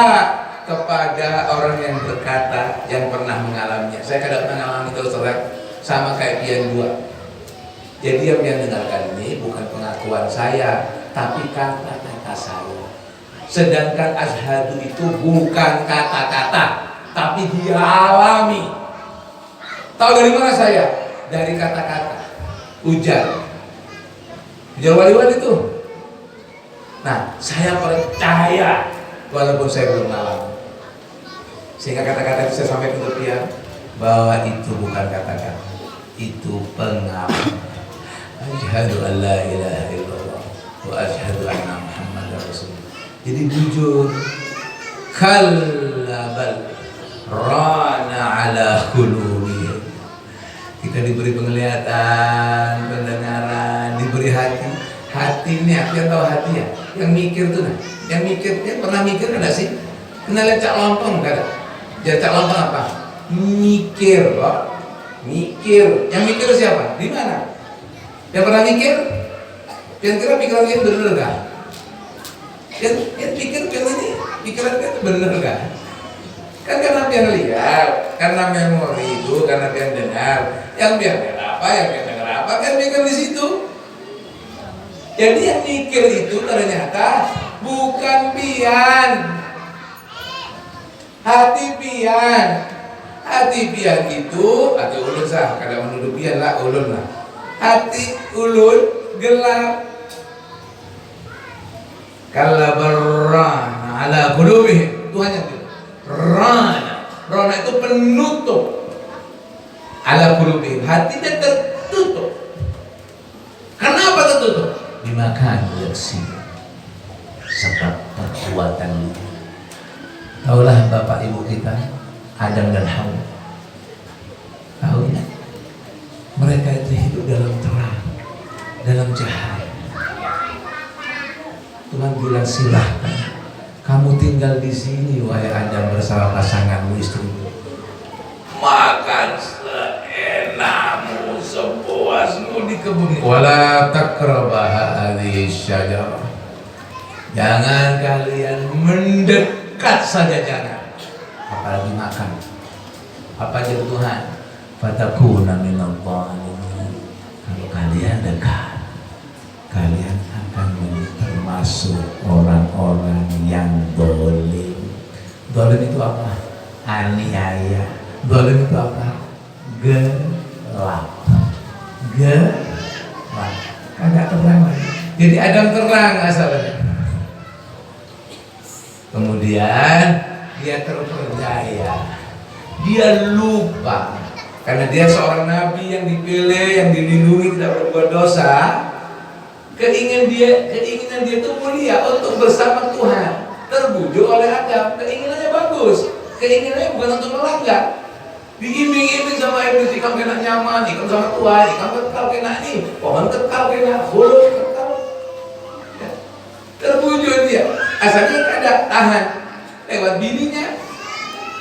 kepada orang yang berkata, yang pernah mengalaminya. Saya kadang pernah mengalami terus terang sama kayak pian dua. Jadi yang pian dengarkan ini bukan pengakuan saya, tapi kata-kata saya. Sedangkan asyhadu itu bukan kata-kata, tapi dia alami. Tahu dari mana saya? Dari kata-kata. Ujar wali-wali itu. Nah, saya percaya walaupun saya belum alami. Sehingga kata-kata itu saya sampaikan ke dia bahwa itu bukan kata-kata, itu pengalaman. Asyhadu an la ilaha illallah wa asyhadu anna Muhammadar Rasulullah. Jadi jujur. Kallabal rana ala qulubihim. Kita diberi penglihatan, pendengaran, diberi hati. Hati ini apa yang tahu hati ya? Yang mikir tuh nah. Yang mikir, ya pernah mikir ada sih? Pernah lihat Cak Lontong enggak ada? Jadi Cak Lontong apa? Mikir loh. Mikir. Yang mikir siapa? Di mana? Yang pernah mikir? Kira-kira pikiran dia bener enggak? Yang pikir ini pikiran dia bener enggak? Kan karena yang lihat, karena memori itu, karena yang dengar, yang biar apa, yang biar dengar apa, kan mikir di situ. Jadi yang mikir itu ternyata bukan pian, hati pian. Hati pian itu, hati ulun sah, kadang menuduh pian lah, ulun lah. Hati ulun gelap. Kalla barrana ala qulubihim, Tuhan yang bilang. Rana itu penutup. Ala qulubihim, hatinya tertutup. Kenapa tertutup? Dimakan yaksi, sebab perbuatan itu. Taulah bapak ibu kita Adam dan Hawa. Tahu ya? Mereka itu hidup dalam terang, dalam cahaya. Tuhan bilang silahkan kamu tinggal di sini wahai Adam bersama pasanganmu istrimu. Makan seenakmu sepuasmu di kebun. Wala takrabah hadhihi syajarah. Jangan kalian mendekat saja, jangan. Apalagi makan. Apa aja Tuhan? Fatakuna minal zalimin. Kalau kalian dekat, kalian akan termasuk orang-orang yang dolim. Dolim itu apa? Aniaya. Dolim itu apa? Gelap. Gelap. Kagak terang lagi. Jadi Adam terang asalnya. Kemudian dia terperdaya. Dia lupa. Karena dia seorang nabi yang dipilih, yang dilindungi, tidak berbuat dosa. Keinginan dia itu mulia untuk bersama Tuhan. Terbujuk oleh Adam. Keinginannya bagus. Keinginannya bukan untuk melanggar. Diiming-iming sama iblis, ikam kena nyaman, ikam sama Tuhan, ikam kekal kena ini, pohon kekal kena, hulu kekal. Ya. Terbujuk dia. Asalnya ada tahan lewat bininya.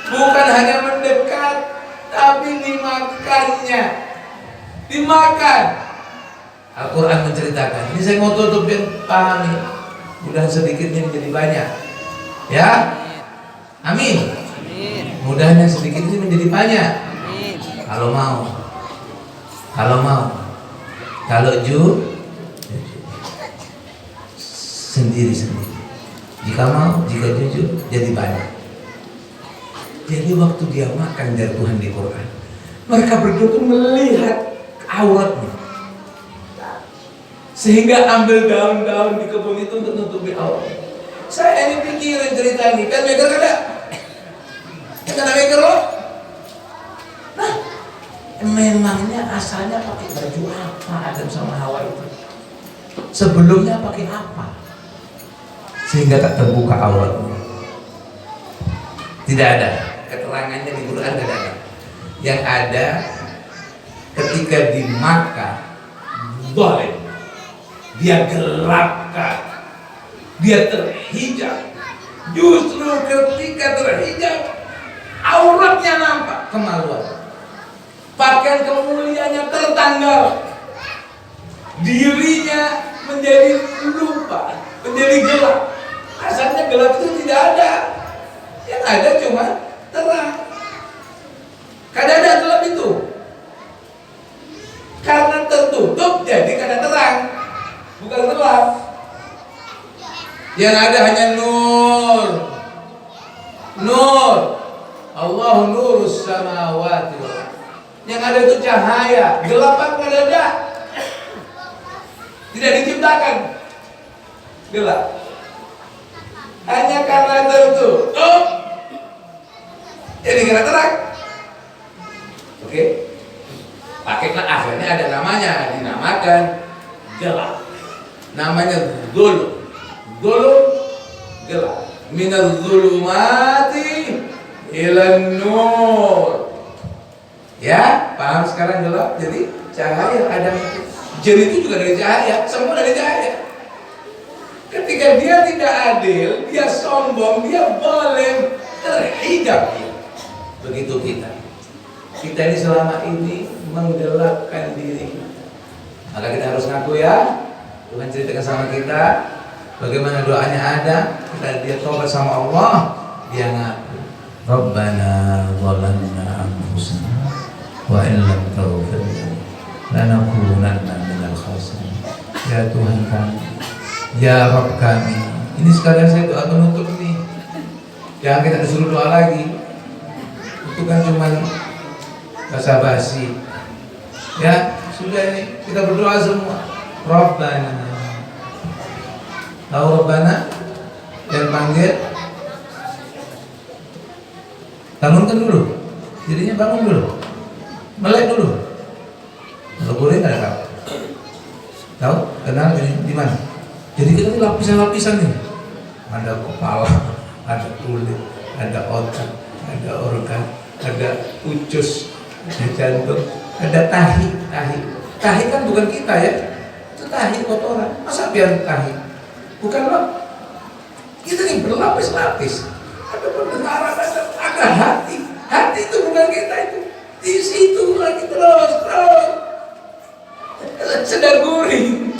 Bukan hanya mendekat, tapi dimakannya. Dimakan. Al-Quran menceritakan. Ini saya mau tutup biar pahami. Mudah sedikitnya menjadi banyak. Ya, amin. Mudahnya sedikit ini menjadi banyak. Kalau mau. Kalau sendiri-sendiri. Jika mau, jika jujur, jadi banyak. Jadi waktu dia makan dari Tuhan di Quran, mereka berdua tuh melihat auratnya, sehingga ambil daun-daun di kebun itu untuk nutupi aurat. Saya ini pikirin cerita ini, kan Megar kada? Kan Megar loh? Nah, memangnya asalnya pakai baju apa Adam sama Hawa itu? Sebelumnya pakai apa? Sehingga tak terbuka auratnya. Tidak ada keterangannya di Quran, tidak ada. Yang ada ketika di Makkah, boleh dia gelapkan, dia terhijab. Justru ketika terhijab, auratnya nampak, kemaluan. Pakaian kemuliaannya tertanggal, dirinya menjadi lupa, menjadi gelap. Asalnya gelap itu tidak ada. Yang ada cuma terang. Kadang ada gelap itu. Karena tertutup jadi kadang terang, bukan gelap. Yang ada hanya nur. Nur. Allahu nurus samawati wal ardh. Yang ada itu cahaya. Gelap kan ada. Tidak diciptakan gelap. Hanya karena tertutup jadi kena terang. Oke. Pakailah akhirnya ada namanya, dinamakan gelap. Namanya zulum. Zulum gelap. Minal zulumati ilan nur. Ya, paham sekarang gelap jadi cahaya ada. Jin itu juga dari cahaya, semua dari cahaya. Ketika dia tidak adil, dia sombong, dia boleh terhijab. Begitu kita. Kita ini selama ini menggelapkan diri. Maka kita harus ngaku ya. Tuhan ceritakan sama kita bagaimana doanya ada. Dia tobat sama Allah, dia ngaku. Rabbana zalamna anfusana wa in lam taghfir lana lanakunanna minal khasirin. Ya Tuhan kami, ya Rabb kami. Ini sekalian saya doa penutup nih. Jangan kita disuruh doa lagi. Itu kan cuma basa-basi. Ya, sudah ini kita berdoa semua. Rabbana. Tahu Rabbana? Yang panggil. Bangunkan dulu. Dirinya bangun dulu. Melek dulu. Kalau boleh nggak ada. Tahu? Kenal ini di mana? Jadi kita ini lapisan-lapisan nih. Ada kepala, ada kulit, ada otak, ada organ, ada ucus, ada jantung, ada tahi. Tahi kan bukan kita ya. Itu tahi kotoran. Masa biar tahi? Bukan loh. Kita nih berlapis-lapis. Ada pendengaran, ada hati. Hati itu bukan kita itu. Di situ lagi terus. Sedang guring.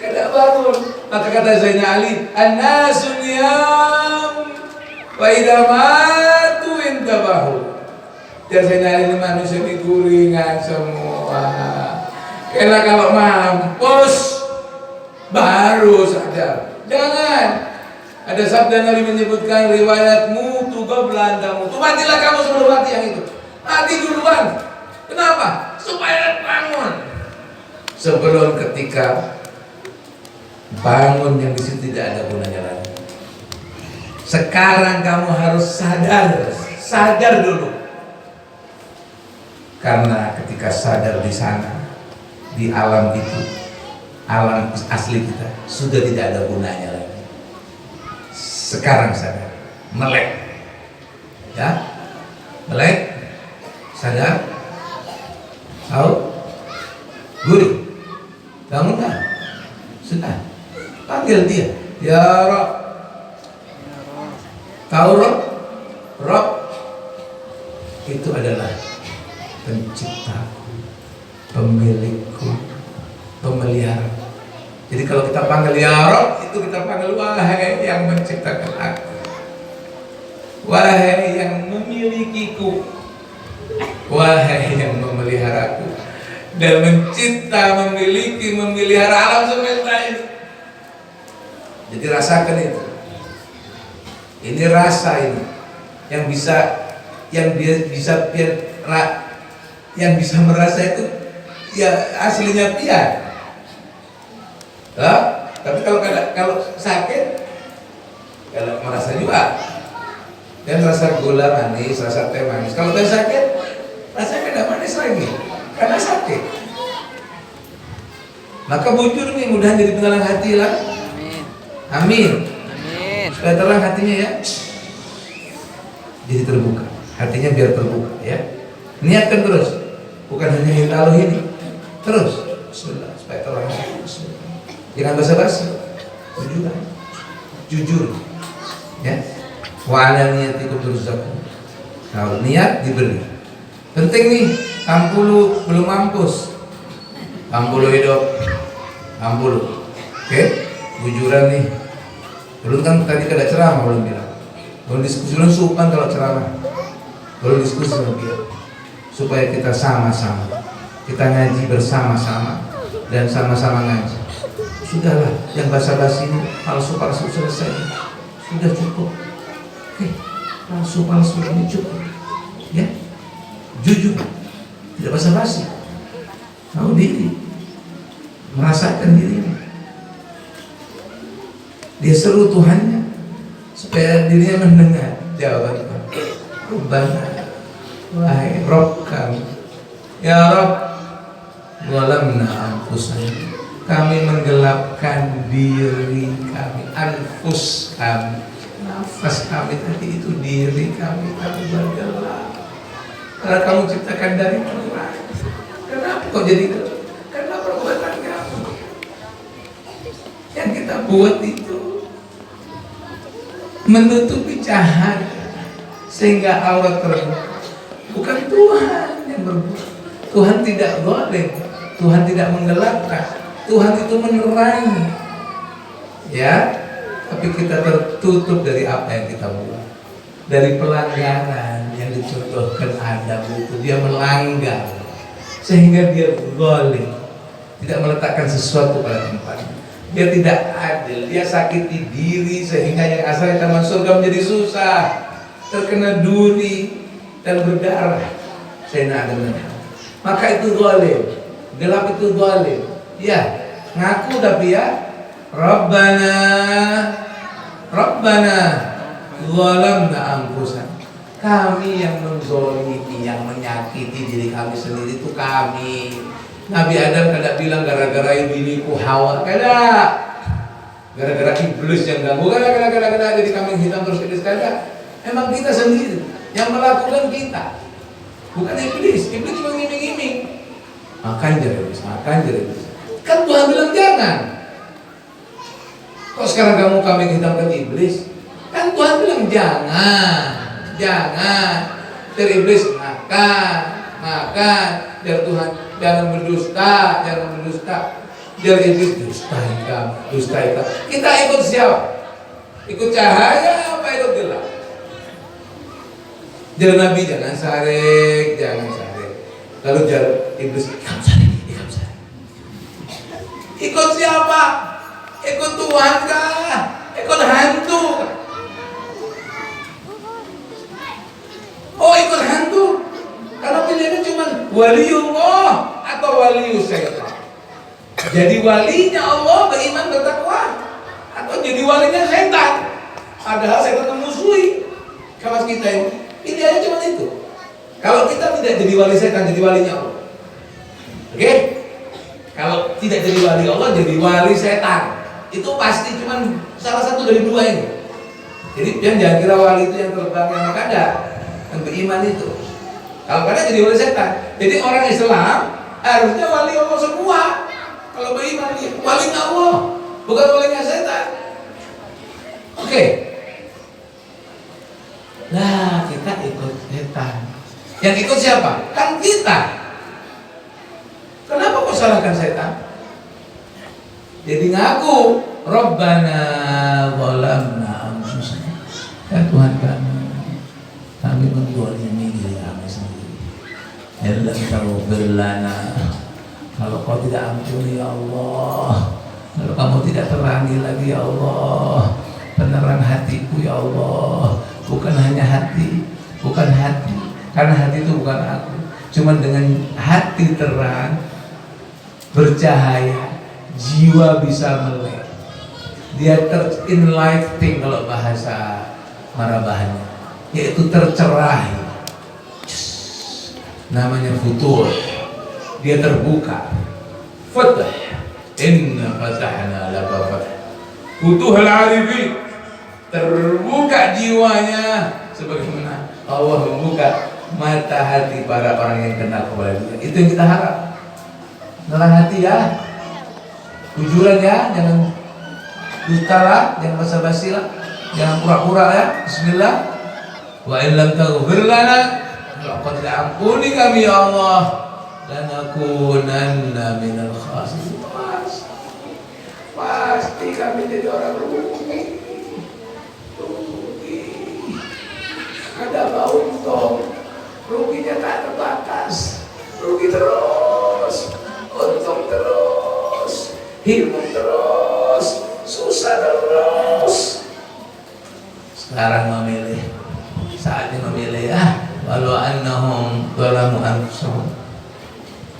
Kada bangun. Maka kata Zainal Ali, an-nasu niyam wa idza matu intabahu. Dan Zainal Ali ini manusia di guringan semua. Karena kalau mampus baru sadar. Jangan. Ada sabda Nabi menyebutkan riwayat mutu qabla antamutu. Matilah kamu sebelum mati yang itu. Mati duluan. Kenapa? Supaya bangun. Sebelum ketika bangun yang di situ tidak ada gunanya lagi. Sekarang kamu harus sadar dulu. Karena ketika sadar di sana, di alam itu, alam asli kita sudah tidak ada gunanya lagi. Sekarang sadar, melek, ya, melek, sadar, tahu, guru, bangun kan, sudah, panggil dia, ya Rob, tahu Rob, itu adalah penciptaku, pemilikku, pemelihara. Jadi kalau kita panggil ya Rob, itu kita panggil wahai yang menciptakan aku, wahai yang memilikiku, wahai yang memeliharaku dan mencipta, memiliki, memelihara alam semesta ini. Jadi rasakan itu. Ini rasa ini yang bisa yang bisa merasa itu ya aslinya pian. Tapi kalau sakit, kalau merasa juga, dan rasa gula manis, rasa teh manis. Kalau udah sakit, rasanya tidak manis lagi, karena sakit. Maka bujur nih, mudah jadi penerang hati lah. Amin. Amin. Amin. Supaya terang hatinya ya, jadi terbuka. Hatinya biar terbuka ya. Niatkan terus, bukan hanya Allah ini, terus. Bismillah, supaya terang. Jangan basa-basi, jujur, ya. Wa ala niyatikum turzaqun. Kalau niat diberi. Penting nih, kampulu belum mampus. Kampulu hidup, kampulu. Oke, bujuran nih. Belum kan tadi kada ceramah belum bilang. Belum diskusi, belum supan kalau ceramah. Belum diskusi belum bilang. Supaya kita sama-sama, kita ngaji bersama-sama dan sama-sama ngaji. Sudahlah, yang basa-basi ini palsu-palsu selesai. Sudah cukup. Oke, palsu-palsu ini cukup. Ya, jujur, tidak basa-basi. Tahu diri, merasakan dirinya. Dia seru Tuhannya supaya dirinya mendengar jawaban Tuhan. Rabbana, wahai Rabb kami, ya Rabb, zalamna anfusana, kami menggelapkan diri kami, anfus kami, nafas kami tadi itu diri kami bergelap. Karena kamu ciptakan dari terang. Kenapa kok jadi gelap? Karena perbuatan kamu. Yang kita buat itu menutupi cahaya sehingga aurat terbuka. Bukan Tuhan yang berbuat. Tuhan tidak boleh. Tuhan tidak menggelapkan. Tuhan itu menerangi. Ya, tapi kita tertutup dari apa yang kita buat. Dari pelanggaran yang dicontohkan Adam itu, dia melanggar sehingga dia zalim, tidak meletakkan sesuatu pada tempatnya. Dia tidak adil, dia sakiti diri sehingga yang asalnya taman surga menjadi susah, terkena duri dan berdarah. Sayyidina Adam dan Hawa. Maka itu zalim, gelap itu zalim. Ya, ngaku tapi ya, Rabbana zalamna anfusana. Kami yang menzalimi, yang menyakiti diri kami sendiri itu kami. Nabi Adam kada bilang gara-gara ibuku Hawa, kada. Gara-gara iblis yang ganggu, kada jadi kambing hitam terus iblis, kada. Emang kita sendiri yang melakukan kita. Bukan iblis. Iblis cuma ngiming-ngiming. Makan jadi iblis. Kan Tuhan bilang jangan. Kok sekarang kamu kambing hitamkan iblis? Kan Tuhan bilang jangan. Dari iblis makan. Dari Tuhan jangan berdusta. Dari iblis dustai kamu. Kita ikut siapa? Ikut cahaya apa ikut gelap? Dari Nabi jangan sarik. Lalu dari iblis ikut sarik. Ikut siapa? Ikut Tuhan kah? Ikut hantu kah? Oh, ikut hantu. Kalau pilihannya cuma waliullah atau walius syaitan. Jadi walinya Allah beriman bertakwa, atau jadi walinya setan. Padahal setan memusuhi kawas kita ini. Pilihannya cuma itu. Kalau kita tidak jadi wali setan, jadi walinya Allah. Oke? Kalau tidak jadi wali Allah, jadi wali setan. Itu pasti cuma salah satu dari dua ini. Jadi jangan kira wali itu yang terbang yang kada, yang beriman itu. Kalau kada jadi wali setan. Jadi orang Islam harusnya wali Allah semua. Kalau beriman dia walinya Allah, bukan walinya setan. Oke. Nah, kita ikut setan. Yang ikut siapa? Kan kita. Kenapa kok salahkan setan? Jadi ngaku, Rabbana zalamna anfusana. Ya Tuhan kami menzalimi diri kami sendiri. Illa taghfir lana. Kalau kau tidak ampuni ya Allah, Kalau kamu tidak terangi lagi ya Allah, penerang hatiku ya Allah. Bukan hanya hati, bukan hati, karena hati itu bukan aku. Cuman dengan hati terang, bercahaya, jiwa bisa melek. Dia enlightened kalau bahasa Marabahannya, yaitu tercerahi. Namanya futur. Dia terbuka. Fatah. Inna fatahna laka fatah. Futuhul arifin. Terbuka jiwanya sebagaimana Allah membuka mata hati para orang yang kenal kepada Dia. Itu yang kita harap. Nerang hati ya. Jujuran ya, jangan dusta lah, jangan basa-basi lah, jangan pura-pura ya. Bismillah. Wa in lam taghfir lana, laqad ampuni kami ya Allah, lanakunanna minal khasirin. Pasti kami jadi orang rugi. Ada untung, ruginya tak terbatas, rugi terus, untung terus, hidup terus, susah terus. Sekarang memilih, saatnya memilih ya. Walau annahum dzalamu anfusahum,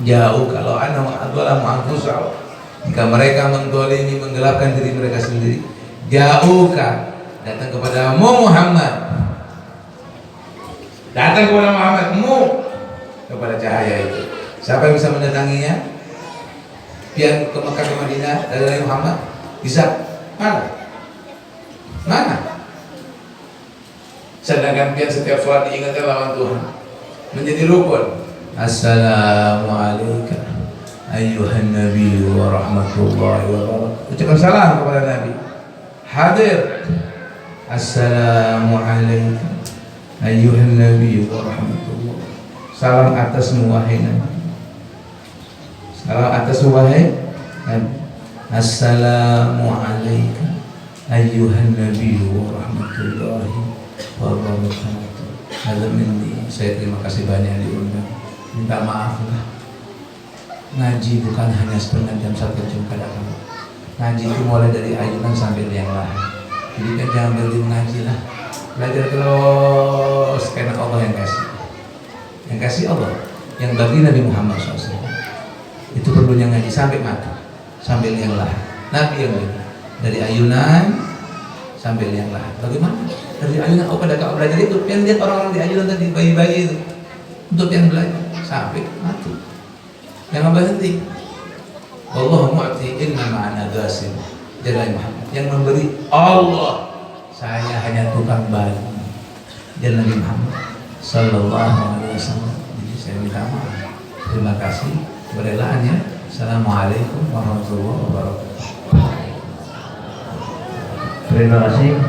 jauh kalau annahum dzalamu anfusahum, jika mereka menzalimi, menggelapkan diri mereka sendiri, jauhkan datang kepadamu Muhammad, datang kepada Muhammadmu, kepada cahaya itu. Siapa yang bisa mendatanginya? Pian ke Mekah ke Madinah dari Nabi Muhammad bisa? Mana? Sedangkan pian setiap sholat diingatkan lawan Tuhan, menjadi rukun. Assalamualaikum ayyuhan nabi wa rahmatullahi wa barakatuh. Ucapkan salam kepada Nabi. Hadir. Assalamualaikum ayyuhan nabi wa rahmatullah. Salam atasmu wahai Nabi. Salam atasmu wahai Nabi. Assalamualaikum ayyuhan nabi wa rahmatullahi wa barakatuh. Malam ini saya terima kasih banyak diundang. Minta maaf lah. Ngaji bukan hanya setengah jam, 1 jam kadang-kadang. Ngaji itu mulai dari ayunan sampai liang lahat. Jadi kan jangan berhenti mengaji lah. Belajar terus karena Allah yang kasih. Yang kasih Allah, yang bagi Nabi Muhammad SAW. Itu perlunya ngaji sampai mati, sampai liang lahat. Nabi yang bagi dari ayunan sampai liang lahat. Bagaimana? Dari ayunan, pada kau belajar itu, yang lihat orang-orang di ayunan tadi, bayi-bayi itu, untuk yang belajar sampai mati. Jangan berhenti. Wallahu mu'ti inna ma'ana ghasim. Jalal Muhammad, yang memberi Allah, saya hanya tukang bagi. Jalal Nabi Muhammad sallallahu alaihi wasallam. Jadi saya minta maaf. Terima kasih. Berelaannya. Assalamualaikum warahmatullahi wabarakatuh. Terima kasih.